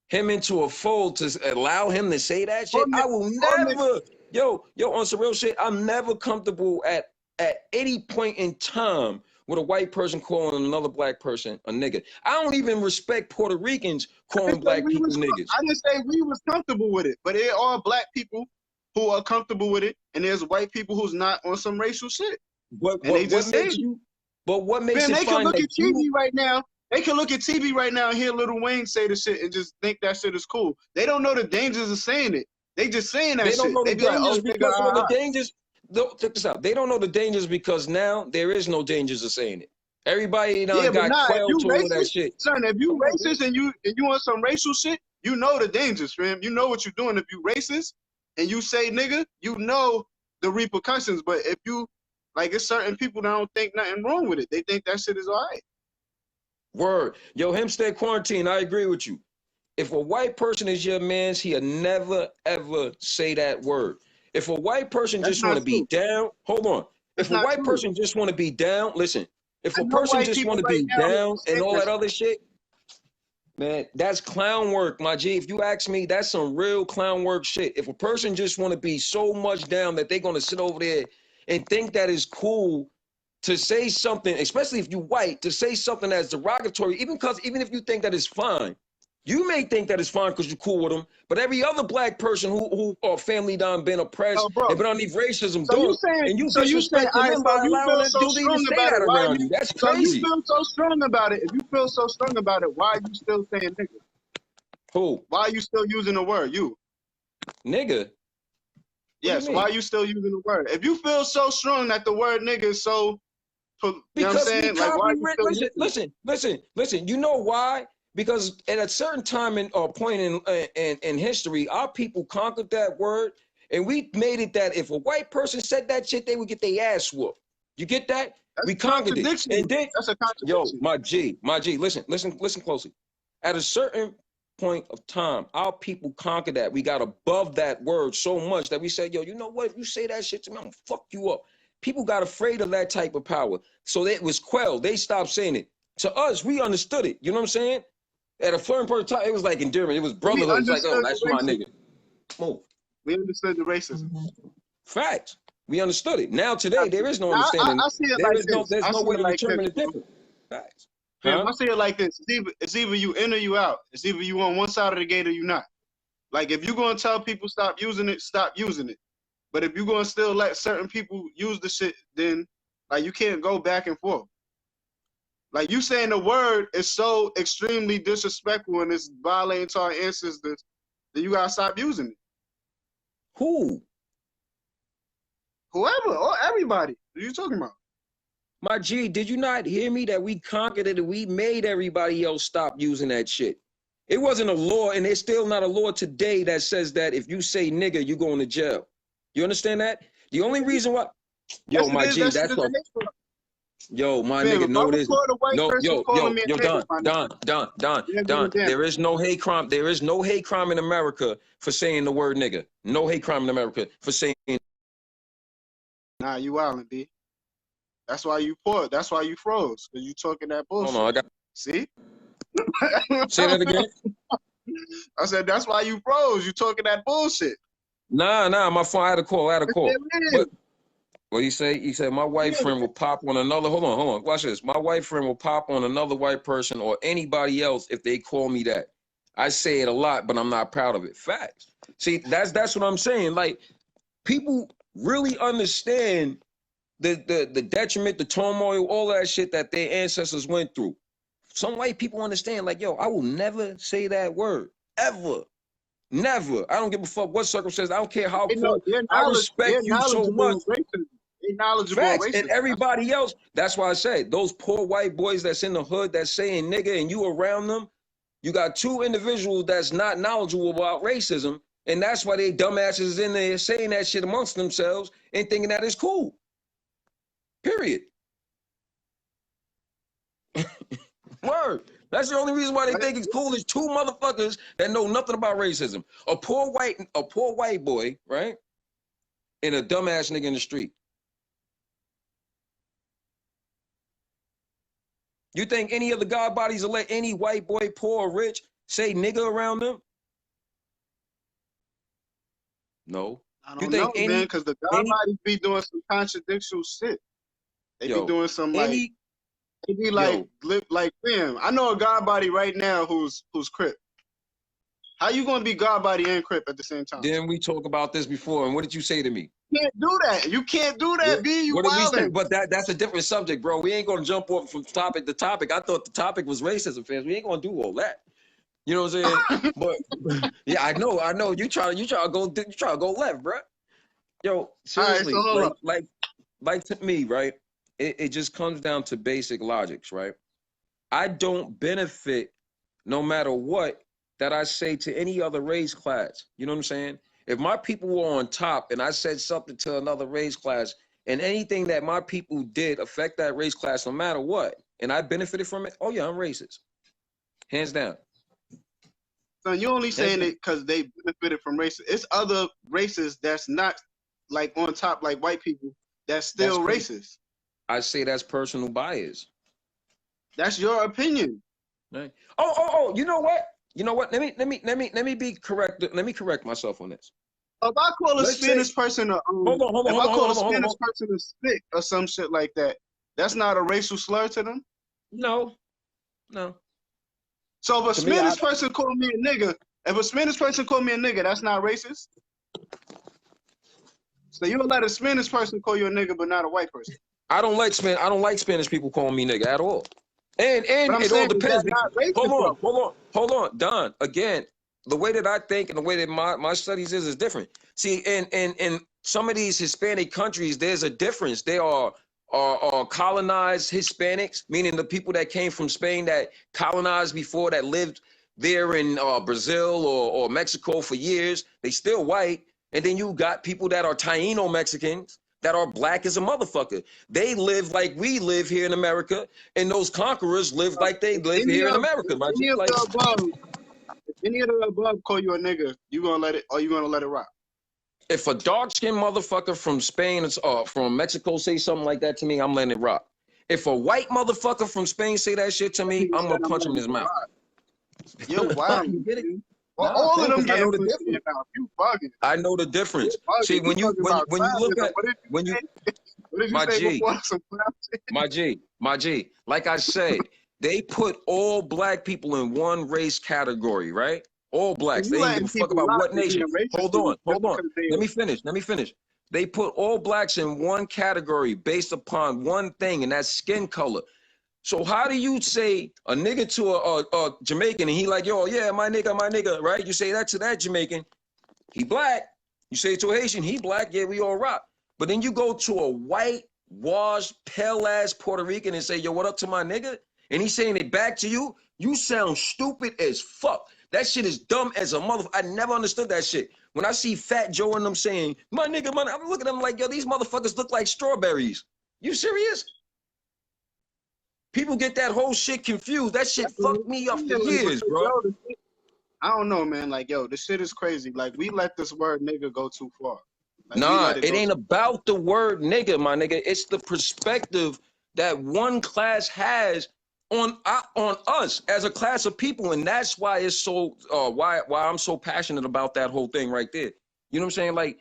him into a fold to allow him to say that shit. I will never, yo, on some real shit, I'm never comfortable at any point in time with a white person calling another black person a nigga. I don't even respect Puerto Ricans calling black people niggas. I didn't say we was comfortable with it, but there are black people who are comfortable with it, and there's white people who's not on some racial shit. What makes it they can look at TV right now. They can look at TV right now and hear Lil Wayne say the shit and just think that shit is cool. They don't know the dangers of saying it. They just saying that shit. They don't know the dangers because of the dangers. Check this out. They don't know the dangers because now there is no dangers of saying it. Everybody got quelled to all that shit. Son, if you racist and you on some racial shit, you know the dangers, fam. You know what you're doing. If you racist and you say nigga, you know the repercussions. But if you it's certain people that don't think nothing wrong with it. They think that shit is all right. Word. Yo, Hempstead Quarantine, I agree with you. If a white person is your man's, he'll never, ever say that word. If a white person just want to be down, hold on. If a white person just want to be down, listen. If a person just want to be down and all that other shit, man, that's clown work, my G. If you ask me, that's some real clown work shit. If a person just want to be so much down that they're going to sit over there and think that is cool to say something, especially if you white, to say something that's derogatory, even if you think that is fine, You may think that it's fine because you're cool with them, but every other black person who or family done been oppressed Oh, bro. and been underneath racism, So you don't, saying, and you so you saying, disrespecting all right, them so by if you allowing feel that so dude to even strong say about that it, why around you, you. That's so you crazy. feel so strong about it? If you feel so strong about it, why are you still saying nigga? Who? Why are you still using the word? You. Nigga. Yes, mean? why are you still using the word? If you feel so strong that the word nigga is so, you know what I'm Because we saying? Like, why are you copyright. still using it? Listen. You know why? Because at a certain time or point in history, our people conquered that word, and we made it that if a white person said that shit, they would get their ass whooped. You get that? That's We a conquered it, contradiction. and then That's a yo, contradiction. my G, listen closely. At a certain point of time, our people conquered that. We got above that word so much that we said, yo, you know what? If you say that shit to me, I'm gonna fuck you up. People got afraid of that type of power. So it was quelled. They stopped saying it. To us, we understood it. You know what I'm saying? At a certain point of time, it was like endearment. It was We brotherhood. It's like, oh, understood the that's my racism. nigga. Move. We understood the racism. Facts. We understood it. Now today, there is no Now, understanding. I see it like this. There's I no see way it to like this. determine the difference. Facts. Fam, Huh? I see it like this. It's either you in or you out. It's either you on one side of the gate or you not. Like, if you're going to tell people stop using it, stop using it. But if you're going to still let certain people use the shit, then, like, you can't go back and forth. Like, you saying the word is so extremely disrespectful and it's violating to our ancestors, then you got to stop using it. Who? Whoever or everybody. What are you talking about? My G, did you not hear me that we conquered it and we made everybody else stop using that shit? It wasn't a law, and there's still not a law today that says that if you say nigga, you going to jail. You understand that? The only reason why, yo, Yes, it my is. G, That shit that's is a what, hate crime. yo, my Fam, nigga, if I no, it isn't. record a white No, person calling me a nigga, Don, my nigga, you're There is no hate crime. There is no hate crime in America for saying the word nigga. No hate crime in America for saying. nah, you wildin', B. That's why you paused. That's why you froze, because you talking that Hold bullshit. on, I got. See? Say that again. I said, that's why you froze. You talking that bullshit. Nah, my phone. I had a call. But what he say? He said my white Yeah. friend will pop on another. Hold on. Watch this. My white friend will pop on another white person or anybody else if they call me that. I say it a lot, but I'm not proud of it. Facts. See, that's what I'm saying. Like, people really understand the detriment, the turmoil, all that shit that their ancestors went through. Some white people understand, like, yo, I will never say that word. Ever. Never. I don't give a fuck what circumstance. I don't care how They know cool. I they're respect you so knowledgeable much. of racism. They knowledgeable of Facts. And racism. everybody else, that's why I say, those poor white boys that's in the hood that's saying nigga and you around them, you got two individuals that's not knowledgeable about racism. And that's why they dumbasses in there saying that shit amongst themselves and thinking that it's cool. Period. Word. That's the only reason why they think it's cool is two motherfuckers that know nothing about racism. A poor white boy, right? And a dumbass nigga in the street. You think any of the god bodies will let any white boy, poor or rich, say nigga around them? No. I You don't know, think man, because the God any bodies be doing some contradictory shit. They be yo, doing some like any they be like yo, like fam. I know a God body right now who's Crip. How you gonna be God body and Crip at the same time? didn't we talk about this before? And what did you say to me? You can't do that. You can't do that, B. You What did we say? wildin'. But that's a different subject, bro. We ain't gonna jump off from topic to topic. I thought the topic was racism, fans. We ain't gonna do all that. You know what I'm saying? But yeah, I know. You try to go left, bro. Yo, seriously, All right, so hold up. like to me, right? It just comes down to basic logics, right? I don't benefit no matter what that I say to any other race class. You know what I'm saying? If my people were on top and I said something to another race class and anything that my people did affect that race class, no matter what, and I benefited from it, oh yeah, I'm racist. Hands down. So you only saying it because they benefited from races. It's other races that's not like on top like white people that's still racist. I say that's personal bias. That's your opinion. Right. Oh, you know what? Let me be correct. Let me correct myself on this. If I call a Spanish person hold on, if I call a Spanish person a stick or some shit like that, that's not a racial slur to them? No. So if a To me, Spanish person call me a nigga, that's not racist. So you would let a Spanish person call you a nigga, but not a white person. I don't like Spanish people calling me nigga at all. And But I'm it all saying, is depends. that not racist, Hold on, Don. Again, the way that I think and the way that my studies is different. See, in some of these Hispanic countries, there's a difference. They are colonized Hispanics, meaning the people that came from Spain that colonized before, that lived there in Brazil or Mexico for years. They still white. And then you got people that are Taino Mexicans that are black as a motherfucker. They live like we live here in America, and those conquerors live like they live here in America. If any of the above call you a nigga, you gonna let it, or you gonna let it rock? If a dark-skinned motherfucker from Spain or from Mexico say something like that to me, I'm letting it rock. If a white motherfucker from Spain say that shit to me, I'm gonna punch him in his mouth. You're wild. You get it? Well, all of them I know get the pussy in your mouth. You bugging. I know the difference. See, when you look at what did you my say G, before? Some my G, like I said, they put all black people in one race category, right? All blacks. They didn't give a fuck about what nation. Hold on. Let me finish. They put all blacks in one category based upon one thing, and that's skin color. So how do you say a nigga to a Jamaican and he like, yo, yeah, my nigga, right? You say that to that Jamaican, he black. You say it to a Haitian, he black, yeah, we all rock. But then you go to a white, washed, pale-ass Puerto Rican and say, yo, what up to my nigga? And he's saying it back to you, you sound stupid as fuck. That shit is dumb as a mother. I never understood that shit. When I see Fat Joe and them saying, my nigga, I'm looking at them like, yo, these motherfuckers look like strawberries. You serious? People get that whole shit confused. That shit fucked me up for years, bro. I don't know, man. Like, yo, this shit is crazy. Like, we let this word nigga go too far. Like, nah, it ain't about the word nigga, my nigga. It's the perspective that one class has on us as a class of people, and that's why it's so why I'm so passionate about that whole thing right there. You know what I'm saying? Like,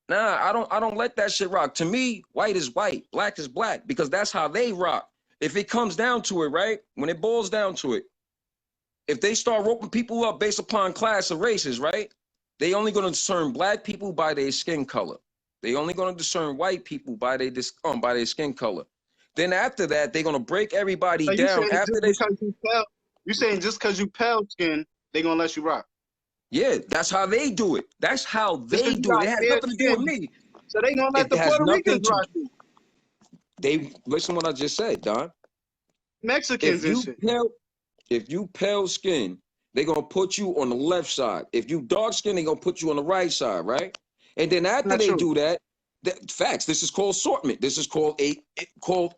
nah, I don't let that shit rock. To me, white is white, black is black, because that's how they rock. If it comes down to it, right? When it boils down to it, if they start roping people up based upon class of races, right? They only going to discern black people by their skin color. They only going to discern white people by their skin color. Then after that, they're going to break everybody so down. After they, you saying just because you pale skin, they gonna let you rock? Yeah, that's how they do it. That's how they do it. It has nothing to do with me. So they gonna let the Puerto Ricans rock you. They listen what I just said, Don. Mexicans and shit. If you pale skin, they're gonna put you on the left side. If you dark skin, they're gonna put you on the right side, right? And then after they do that, facts. This is called assortment. This is called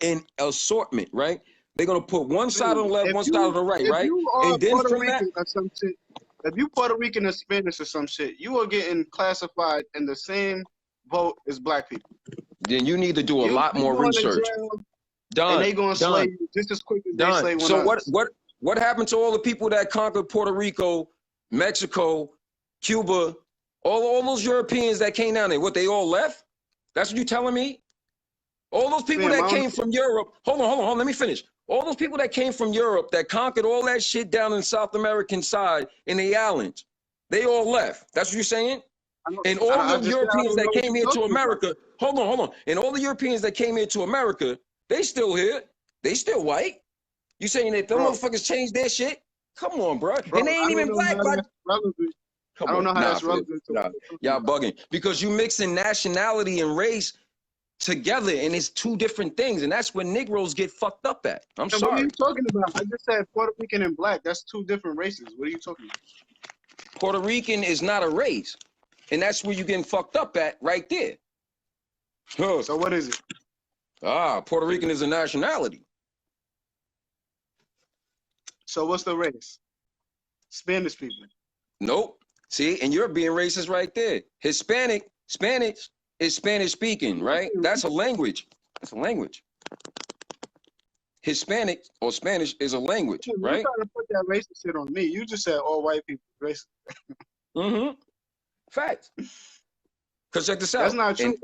an assortment, right? They're gonna put one side on the left, one side on the right, right? And then Puerto Rican or some shit, if you Puerto Rican or Spanish or some shit, you are getting classified in the same boat as black people. Then you need to do a lot more research. Done. And they gonna slay you just as quick as they slay one else. So what happened to all the people that conquered Puerto Rico, Mexico, Cuba, all those Europeans that came down there? What, they all left? That's what you telling me? All those people that came from Europe. Hold on. Let me finish. All those people that came from Europe that conquered all that shit down in South American side in the islands, they all left. That's what you're saying? And all the Europeans that came here to America, hold on. And all the Europeans that came here to America, they still here. They still white. You saying that them motherfuckers changed their shit? Come on, bro. And they ain't even black. I don't know how that's relevant. Y'all bugging. Because you mixing nationality and race together, and it's two different things, and that's where Negroes get fucked up at. I'm sorry. What are you talking about? I just said Puerto Rican and black. That's two different races. What are you talking about? Puerto Rican is not a race, and that's where you're getting fucked up at right there. Huh. So what is it? Puerto Rican is a nationality. So what's the race? Spanish people. Nope. See, and you're being racist right there. Spanish is Spanish speaking, right? That's a language. That's a language. Hispanic or Spanish is a language, right? You're trying to put that racist shit on me. You just said all white people racist. Mm-hmm. Fact. Because check this out. That's not true.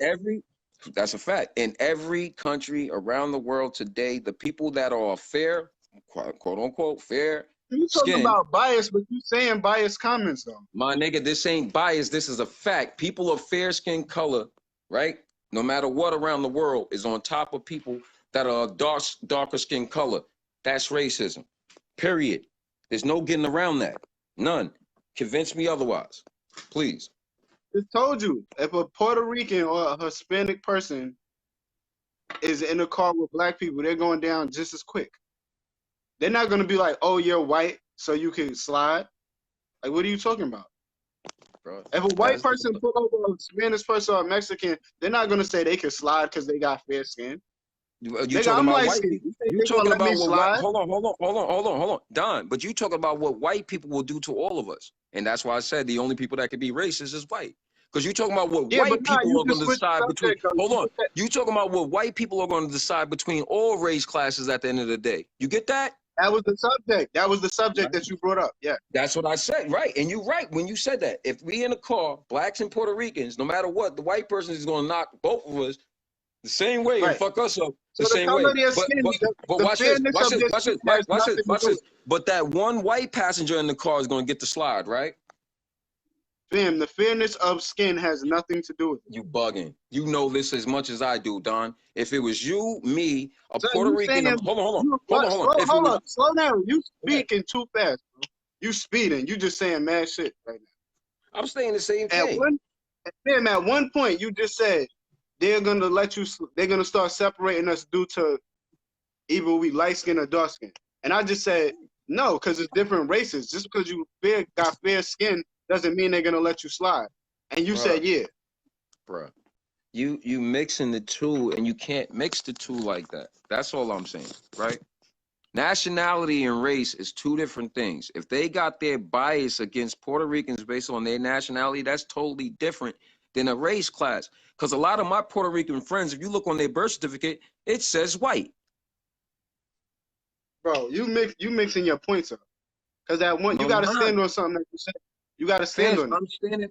That's a fact. In every country around the world today, the people that are fair, quote unquote, fair You talking skin. about bias, but you saying biased comments though. My nigga, this ain't bias. This is a fact. People of fair skin color, right? No matter what around the world, is on top of people that are darker skin color. That's racism. Period. There's no getting around that. None. Convince me otherwise. Please. Just told you, if a Puerto Rican or a Hispanic person is in a car with black people, they're going down just as quick. They're not gonna be like, "Oh, you're white, so you can slide." Like, what are you talking about? Bro, If a white person pull over a Spanish person or a Mexican, they're not gonna say they can slide because they got fair skin. You Nigga, talking I'm about light white skinned. people? You think You they gonna talking let me about what white? slide? Hold on, Don. But you talking about what white people will do to all of us, and that's why I said the only people that can be racist is white. Because you talking about what Yeah, but white nah, people you are just going to switch the decide between. subject. Though. Hold on. You talking about what white people are going to decide between all race classes at the end of the day. You get that? That was the subject. That was the subject Right. that you brought up. Yeah. That's what I said, right? And you're right when you said that. If we in a car, blacks and Puerto Ricans, no matter what, the white person is going to knock both of us the same way and Right. fuck us up So the the same color way. of their But skin, but but the watch this, fairness watch of this, their watch skin this, has watch this, nothing to watch do with this. it. But that one white passenger in the car is going to get the slide, right? Fam, the fairness of skin has nothing to do with it. You bugging. You know this as much as I do, Don. If it was you, me, a So Puerto you Rican, saying hold on. If it hold was up, slow down. You okay, speaking too fast, bro. You speeding. You just saying mad shit right I'm saying the same now. thing. At one point, you just said they're gonna let you. They're gonna start separating us due to either we light skin or dark skin. And I just said no, because it's different races. Just because you got fair skin doesn't mean they're gonna let you slide. And you Bruh, said yeah. bruh. You mixing the two and you can't mix the two like that. That's all I'm saying, right? Nationality and race is two different things. If they got their bias against Puerto Ricans based on their nationality, that's totally different than a race class. Because a lot of my Puerto Rican friends, if you look on their birth certificate, it says white. Bro, you mixing your points up. Because that one, No, you I'm gotta not. stand on something that you said. You gotta stand Fans, on it.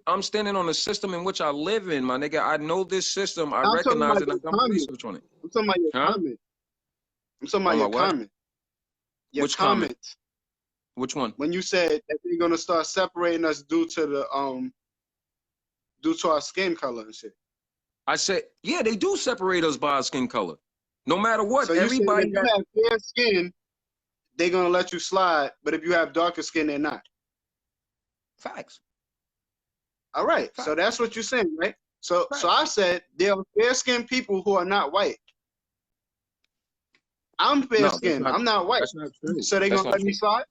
I'm standing on the system in which I live in, my nigga. I know this system. I I'm talking recognize about it. your I've done my comment. research on it. I'm talking about your Huh? comment. I'm talking about On my your what? comment. Your Which comment? comment. Which one? When you said that they're gonna start separating us due to our skin color and shit. I said, yeah, they do separate us by our skin color. No matter what, So you said if everybody you that have fair skin, they're gonna let you slide, but if you have darker skin, they're not. facts. All right. Facts. So that's what you're saying, right? So Facts. I said there are fair skinned people who are not white. I'm fair No, that's skinned. not I'm not white. that's not true. So they That's gonna not let me true. slide?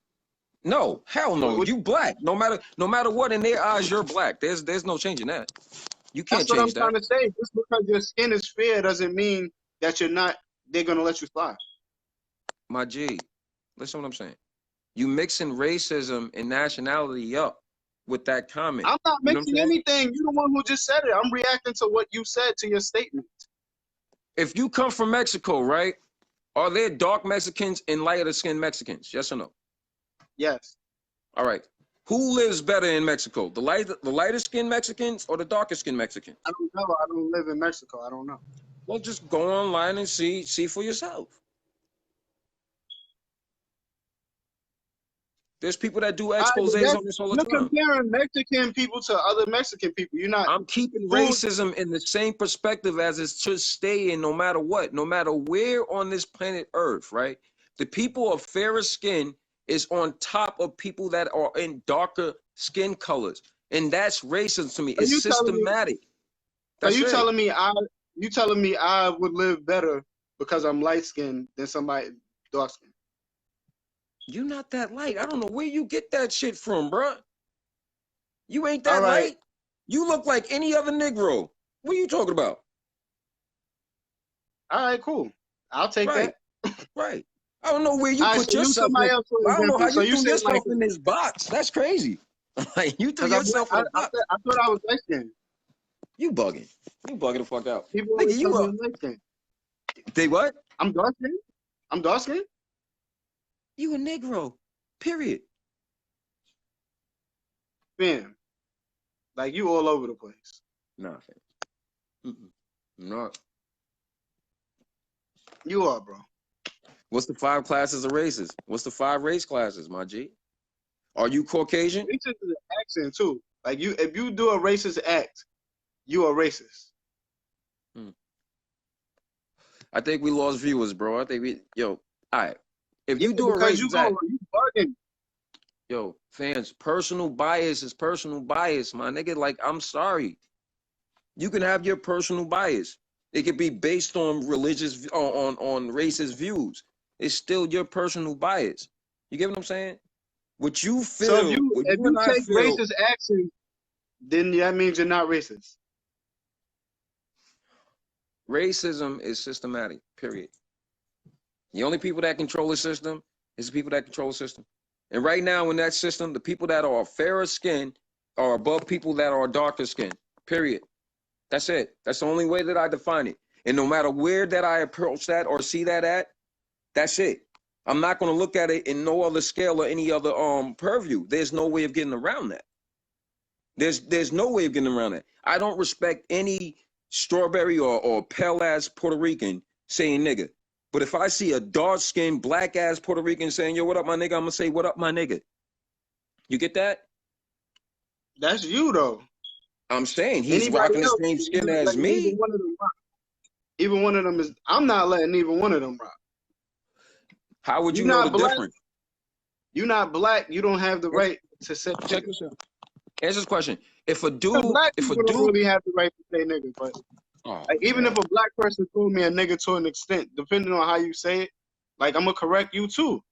No, hell no. What, You black. No matter what in their eyes, you're black. There's no changing that. You that's can't what I'm change that. trying to say. Just because your skin is fair doesn't mean that you're not. They're gonna let you slide. My G. Listen what I'm saying. You mixing racism and nationality up with that comment. I'm not You know what I'm mixing saying? anything. You're the one who just said it. I'm reacting to what you said to your statement. If you come from Mexico, right? Are there dark Mexicans and lighter skinned Mexicans? Yes or no? Yes. All right. Who lives better in Mexico? The lighter skinned Mexicans or the darker skinned Mexicans? I don't know. I don't live in Mexico. I don't know. Well, just go online and see for yourself. There's people that do All right, but exposés on this all the you're time. comparing Mexican people to other Mexican people. You're not. I'm keeping Food. racism in the same perspective as it should stay in no matter what, no matter where on this planet Earth, right? The people of fairer skin is on top of people that are in darker skin colors. And that's racism to me. So It's you telling me? systematic. So That's you it. telling me I would live better because I'm light skinned than somebody dark skinned. You not that light. I don't know where you get that shit from, bruh. You ain't All that right. light. You look like any other Negro. What are you talking about? All right. Cool. I'll take Right, that. right. I don't know where you All right. put So use yourself in. somebody else for I don't know how example. So you you threw saying like yourself in this box. That's crazy. Like you threw because yourself in a box. I thought I was light skinned. You bugging. You bugging the fuck out. People Nigga, always tell you me up. I'm light skinned. They what? I'm dark skinned. I'm dark skinned. You a Negro. Period. Fam, like you all over the place. Nah, fam. Not. You are, bro. What's the 5 classes of races? What's the 5 race classes, my G? Are you Caucasian? Racist is an accent too. Like if you do a racist act, you are racist. I think we lost viewers, bro. I think all right. If you do a Because racist act, you bugging. yo, fans, personal bias is personal bias, my nigga. Like, I'm sorry. You can have your personal bias. It could be based on religious, on racist views. It's still your personal bias. You get what I'm saying? What you feel, So if you take racist action, then that means you're not racist. Racism is systematic, period. The only people that control the system is the people that control the system. And right now in that system, the people that are fairer skin are above people that are darker skin, period. That's it. That's the only way that I define it. And no matter where that I approach that or see that at, that's it. I'm not going to look at it in no other scale or any other purview. There's no way of getting around that. There's no way of getting around that. I don't respect any strawberry or pale ass Puerto Rican saying nigga. But if I see a dark skinned black ass Puerto Rican saying, yo, what up, my nigga? I'm gonna say, what up, my nigga? You get that? That's you though. I'm saying he's rocking the same skin as me. Even one of them is. I'm not letting even one of them rock. How would you know the difference? You're not black. You don't have the right to say. Check this out. Answer this question. If a dude don't really have the right to say nigga, but like, even if a black person called me a nigga to an extent, depending on how you say it, like, I'm gonna correct you too.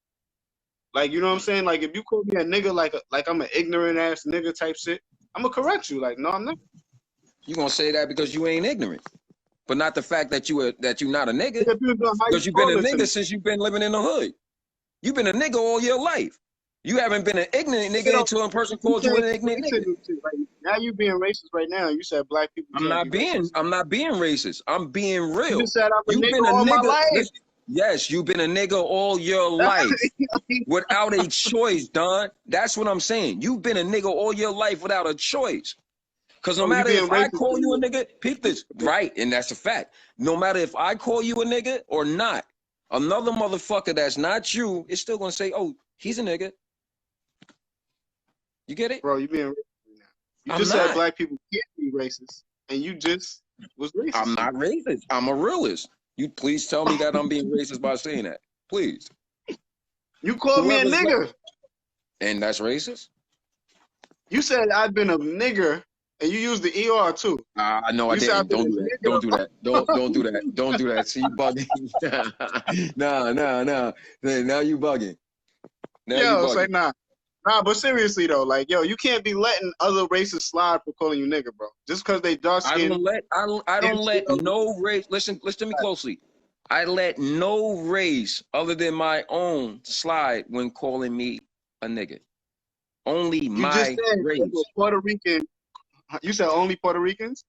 Like, you know what I'm saying? Like, if you call me a nigga, like I'm an ignorant ass nigga type shit, I'm gonna correct you. Like, no, I'm not. You gonna say that because you ain't ignorant, but not the fact that you're not a nigga. Because you've been a nigga since you've been living in the hood. You've been a nigga all your life. You haven't been an ignorant nigga until a person called you an ignorant nigga. Now you being racist right now. You said black people. I'm not being racist. I'm being real. You said I'm a nigga all my life. Yes, you've been a nigga all your life without a choice, Don. That's what I'm saying. You've been a nigga all your life without a choice. Because no matter if I call you a nigga, peep this, right? And that's a fact. No matter if I call you a nigga or not, another motherfucker that's not you is still gonna say, "Oh, he's a nigga." You get it, bro? You being racist now. You just said black people can't be racist, and you just was racist. I'm not racist. I'm a realist. You please tell me that I'm being racist by saying that, please. You called me a nigger, and that's racist. You said I've been a nigger. And you use the ER too. No, I didn't. Don't do that. Don't do that. Don't do that. Don't do that. See, you bugging. Nah. Now you bugging. It's like nah. But seriously though, like, yo, you can't be letting other races slide for calling you nigga, bro. Just because they dark skin. I don't let no race. Listen to me closely. I let no race other than my own slide when calling me a nigga. Only my race. Puerto Rican. You said only Puerto Ricans?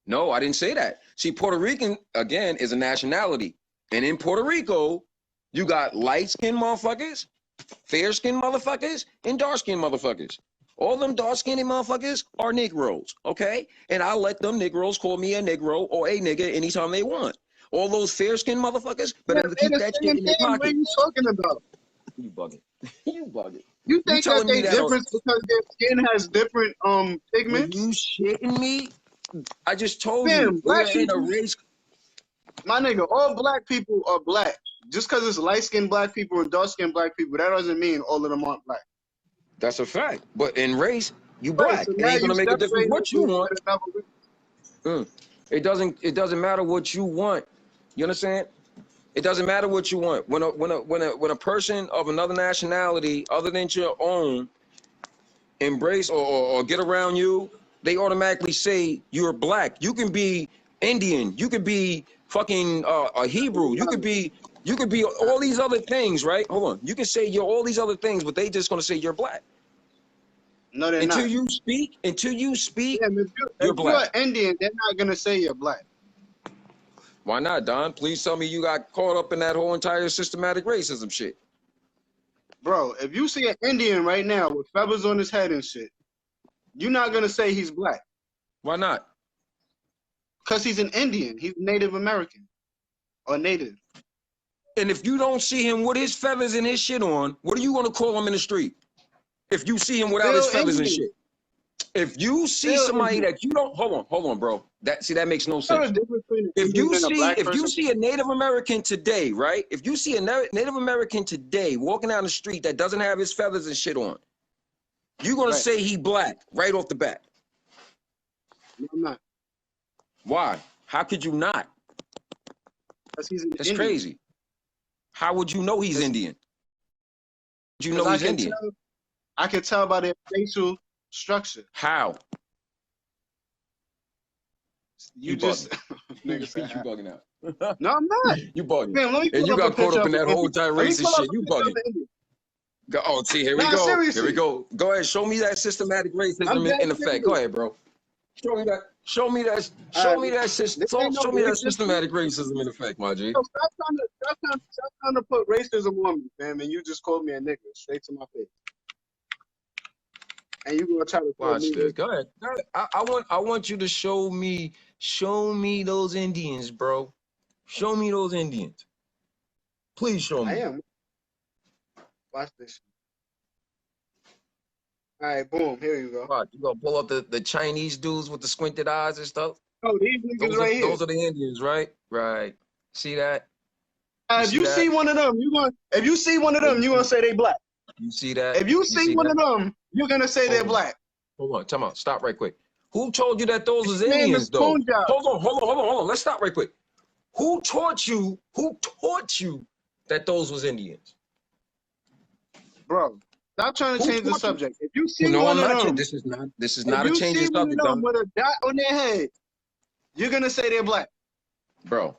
No, I didn't say that. See, Puerto Rican, again, is a nationality. And in Puerto Rico, you got light-skinned motherfuckers, fair-skinned motherfuckers, and dark-skinned motherfuckers. All them dark-skinned motherfuckers are Negroes, okay? And I'll let them Negroes call me a Negro or a nigga anytime they want. All those fair-skinned motherfuckers better keep that shit in their pocket. What are you talking about? You bugging. You bugging. You think that they different because their skin has different pigments? Are you shitting me? I just told you we're in a race. My nigga, all black people are black. Just because it's light-skinned black people and dark-skinned black people, that doesn't mean all of them aren't black. That's a fact. But in race, you black. So it ain't gonna make a difference what you want. It doesn't matter what you want. You understand? It doesn't matter what you want. When a person of another nationality other than your own embrace or get around you, they automatically say you're black. You can be Indian. You could be fucking a Hebrew. You could be all these other things, right? Hold on. You can say you're all these other things, but they just gonna say you're black. No, they're not. Until you speak, if you're black. You're Indian, they're not gonna say you're black. Why not, Don? Please tell me you got caught up in that whole entire systematic racism shit. Bro, if you see an Indian right now with feathers on his head and shit, you're not gonna say he's black. Why not? Because he's an Indian. He's Native American or native. And if you don't see him with his feathers and his shit on, what are you gonna call him in the street? If you see him without his Still feathers and Indian. shit. If you see Still somebody Indian. that you don't hold on, bro. That makes no You know sense. the difference between an Indian and a black If you person? see a Native American today, right? If you see a Native American today walking down the street that doesn't have his feathers and shit on, you're gonna Right. say he black right off the bat. No, I'm not. Why? How could you not? Because he's an That's Indian. crazy. How would you know he's It's- Indian? You 'Cause know he's Indian. I can tell by their facial structure. How? You You just You Nigga said, bugging out. no, I'm not. You bugging. Man, let me And pull you up got a caught picture up in of that an whole Indian. entire Let me racist pull up shit. a You picture of bugging. an Indian. Oh, see, here we Nah, go. seriously. Here we go. Go ahead. Show me that systematic I'm racism dead in effect. serious. Go ahead, bro. Show me that. Show me that. Show me that. This ain't no Show me that racist. systematic racism in effect, my G. Yo, stop trying to put racism on me, fam, and you just called me a nigga straight to my face. And you gonna try to call Watch me this. Go ahead. Go ahead. I want you to show me those Indians, bro. Show me those Indians. Please show I me. am. Watch this. All right, boom. Here you go. Watch. You gonna pull up the Chinese dudes with the squinted eyes and stuff? Oh, these niggas right here. Those are the Indians, right? Right. See that? If you see one of them, you gonna say they black. You see that? If you see one of them, you're gonna say they're black. Hold on, time out. Stop right quick. Who told you that those was His name Indians, is though? Punjab. Hold on. Let's stop right quick. Who taught you that those was Indians? Bro, stop trying to Who change the taught you? subject. If you see No, one I'm of not. them, This is not if a you change see of one of subject, them with a dot on their head, you're gonna say they're black. bro.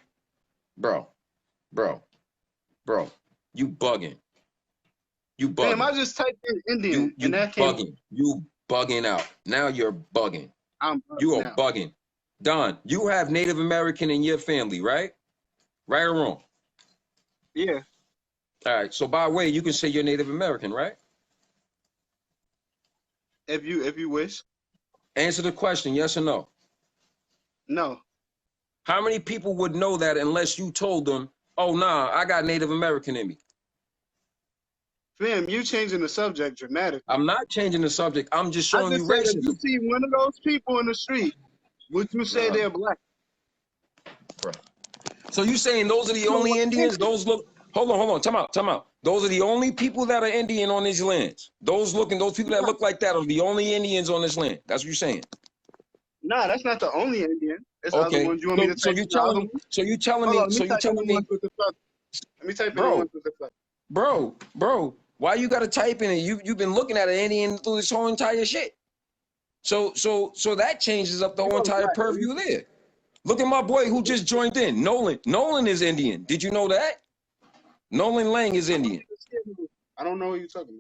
You bugging. You bugging. Damn, I just typed in Indian You and that came. bugging. You bugging out. Now you're bugging. I'm You are now. bugging. Don, you have Native American in your family, right? Right or wrong? Yeah. All right. So by the way, you can say you're Native American, right? If you wish. Answer the question, yes or no. No. How many people would know that unless you told them, oh, nah, I got Native American in me? Fam, you changing the subject dramatically. I'm not changing the subject. I'm just showing I you just said if you racism. see one of those people in the street, would you say Nah. they're black? Bro. So you saying those are the only Indians? Those look, hold on, time out. Those are the only people that are Indian on these lands. Those people that look like that are the only Indians on this land. That's what you're saying. Nah, that's not the only Indian. It's Okay. other ones. You want me to So type you in the other telling me, ones? so you telling Hold on, me, Let me type in the Bro. ones with the flag. bro, why you gotta type in it? You've been looking at an Indian through this whole entire shit. So that changes up the whole entire purview there. Look at my boy who just joined in, Nolan. Nolan is Indian. Did you know that? Nolan Lang is Indian. I don't know what you're talking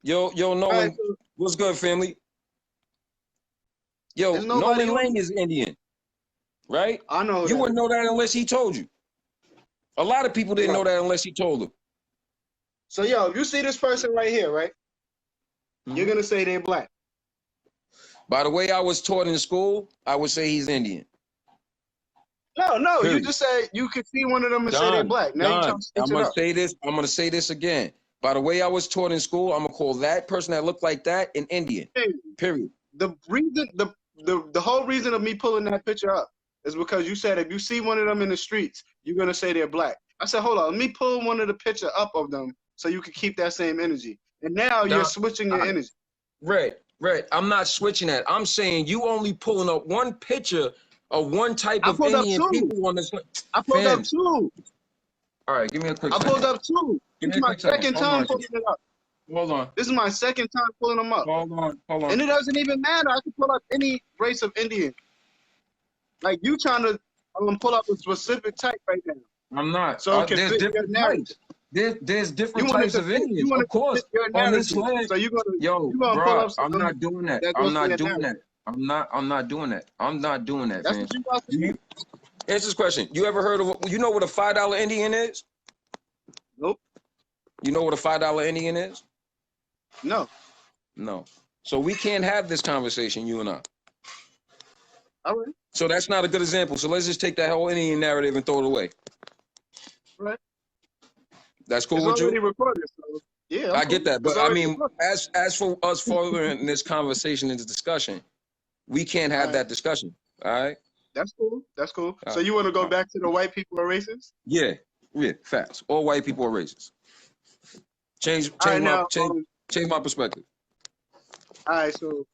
about. Yo, Nolan, Alright, so what's good, family? Yo, There's nobody Nolan on- Lang is Indian, right? I know You that. wouldn't know that unless he told you. A lot of people didn't know that unless he told them. So yo, if you see this person right here, right? You're gonna say they're black. By the way I was taught in school, I would say he's Indian. No, Period. you just said you could see one of them and say they're black. Now you trying to switch I'm it gonna up. say this. I'm gonna say this again. By the way I was taught in school, I'm gonna call that person that looked like that an Indian. Period. The reason, the whole reason of me pulling that picture up is because you said if you see one of them in the streets, you're gonna say they're black. I said, hold on, let me pull one of the picture up of them so you can keep that same energy. And now you're switching your energy. Red. I'm not switching that. I'm saying you only pulling up one picture of one type of Indian people on this. I pulled up two. All right, give me a quick I second. pulled up two. This is my second time pulling it up. Hold on. This is my second time pulling them up. Hold on. And it doesn't even matter. I can pull up any race of Indian. Like you trying to pull up a specific type right now. I'm not. So There's different types. There's different types of Indians, of course. On this land. So you're gonna bro, pull up I'm not doing that. I'm not doing that. I'm not doing that. I'm not doing that, That's man. what you about to do. Answer this question. You ever heard of you know what a $5 Indian is? Nope. You know what a $5 Indian is? No. No. So we can't have this conversation, you and I. All right. So that's not a good example. So let's just take that whole Indian narrative and throw it away. Right. That's cool It's with already you? recorded. So yeah, I get that, It's but I already mean, recorded. as for us furthering this conversation, this discussion, we can't All have right, that discussion. All right. that's cool. That's cool. All So right. you want to All go right. back to the white people are racist? Yeah. Yeah. Facts. All white people are racist. Change. All right, Change my. now, Change. Change my perspective. all right, so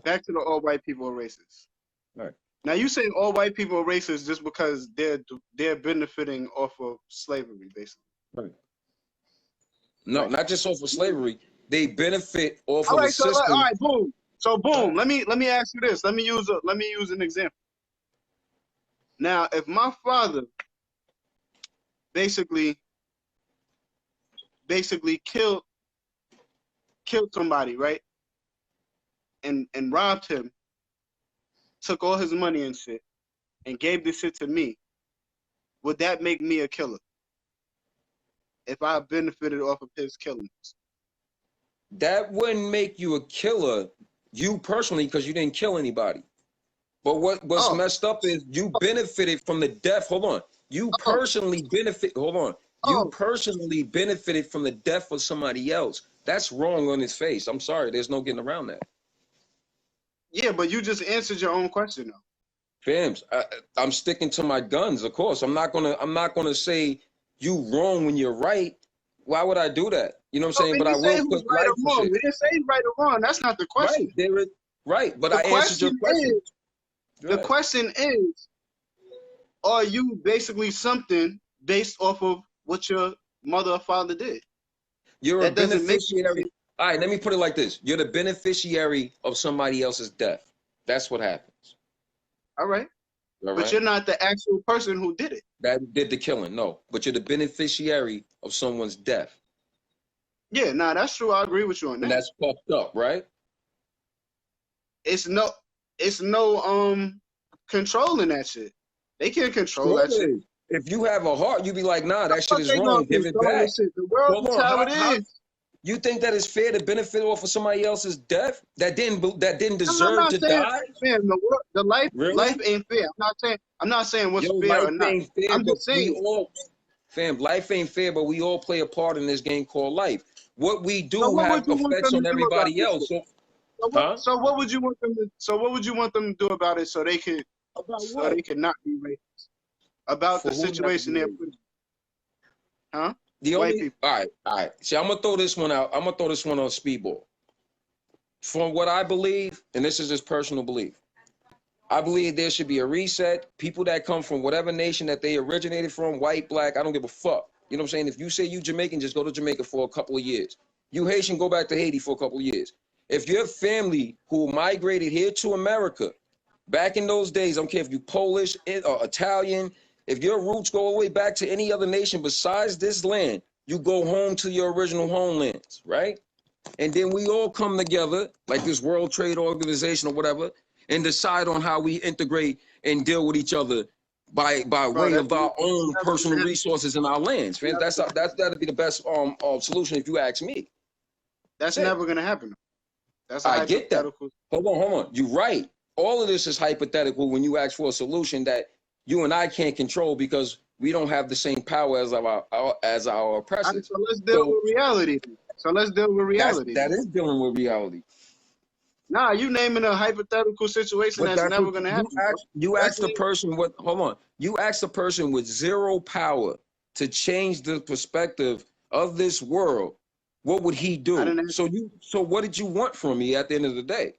back to the all white people are racist. All right. Now you say all white people are racist just because they're benefiting off of slavery, basically. Right. No, Right. not just off of slavery. They benefit off All of a right, so all system. right, boom. So boom. Let me ask you this. Let me use an example. Now, if my father basically killed somebody, right, and robbed him, took all his money and shit, and gave this shit to me, would that make me a killer? If I benefited off of his killings? That wouldn't make you a killer, you personally, because you didn't kill anybody. But what's messed up is you benefited from the death. Hold on. You personally benefit. Hold on. You personally benefited from the death of somebody else. That's wrong on his face. I'm sorry. There's no getting around that. Yeah, but you just answered your own question though. Fams, I'm sticking to my guns. Of course, I'm not gonna say you wrong when you're right. Why would I do that? You know what I'm saying? But I will put right life or wrong. We didn't say right or wrong. That's not the question. Right, there is right. But I answered your question. The question is, are you basically something based off of what your mother or father did? You're a That doesn't make beneficiary. All right, let me put it like this. You're the beneficiary of somebody else's death. That's what happens. All right. All But right? you're not the actual person who did it. That did the killing. No, but you're the beneficiary of someone's death. Yeah, nah, that's true. I agree with you on that. And that's fucked up, right? It's no controlling that shit. They can't control that shit. If you have a heart, you be like, nah, that shit is They wrong. gonna Give it control back. that shit. The world Hold is on, how it is. You think that it's fair to benefit off of somebody else's death that didn't I'm deserve not to saying, die? man, the life Really? ain't fair. I'm not saying what's Yo, fair life or not. ain't fair, I'm but just saying, life ain't fair, but we all play a part in this game called life. What we so do what would have you want effects them on to do about everybody this else. shit? Huh? So what would you want them to do about it so they could What? not be racist? About For the who not to situation be they're racist? put in. Huh? The White only people. all right. See, I'm gonna throw this one out. I'm gonna throw this one on speedball. From what I believe, and this is just personal belief, I believe there should be a reset. People that come from whatever nation that they originated from, white, black, I don't give a fuck. You know what I'm saying? If you say you Jamaican, just go to Jamaica for a couple of years. You Haitian, go back to Haiti for a couple of years. If your family who migrated here to America, back in those days, I don't care if you Polish or Italian, if your roots go all the way back to any other nation besides this land, you go home to your original homelands, right? And then we all come together, like this World Trade Organization or whatever, and decide on how we integrate and deal with each other by way of our own personal resources in our lands. Man, that'd be the best solution if you ask me. That's never gonna happen. That's a I get that. hypothetical. Hold on. You're right. All of this is hypothetical when you ask for a solution that you and I can't control because we don't have the same power as our oppressors. So let's deal with reality. That is dealing with reality. Nah, you naming a hypothetical situation that's never gonna happen. You ask the person what. Hold on. You ask the person with zero power to change the perspective of this world. What would he do? So what did you want from me at the end of the day?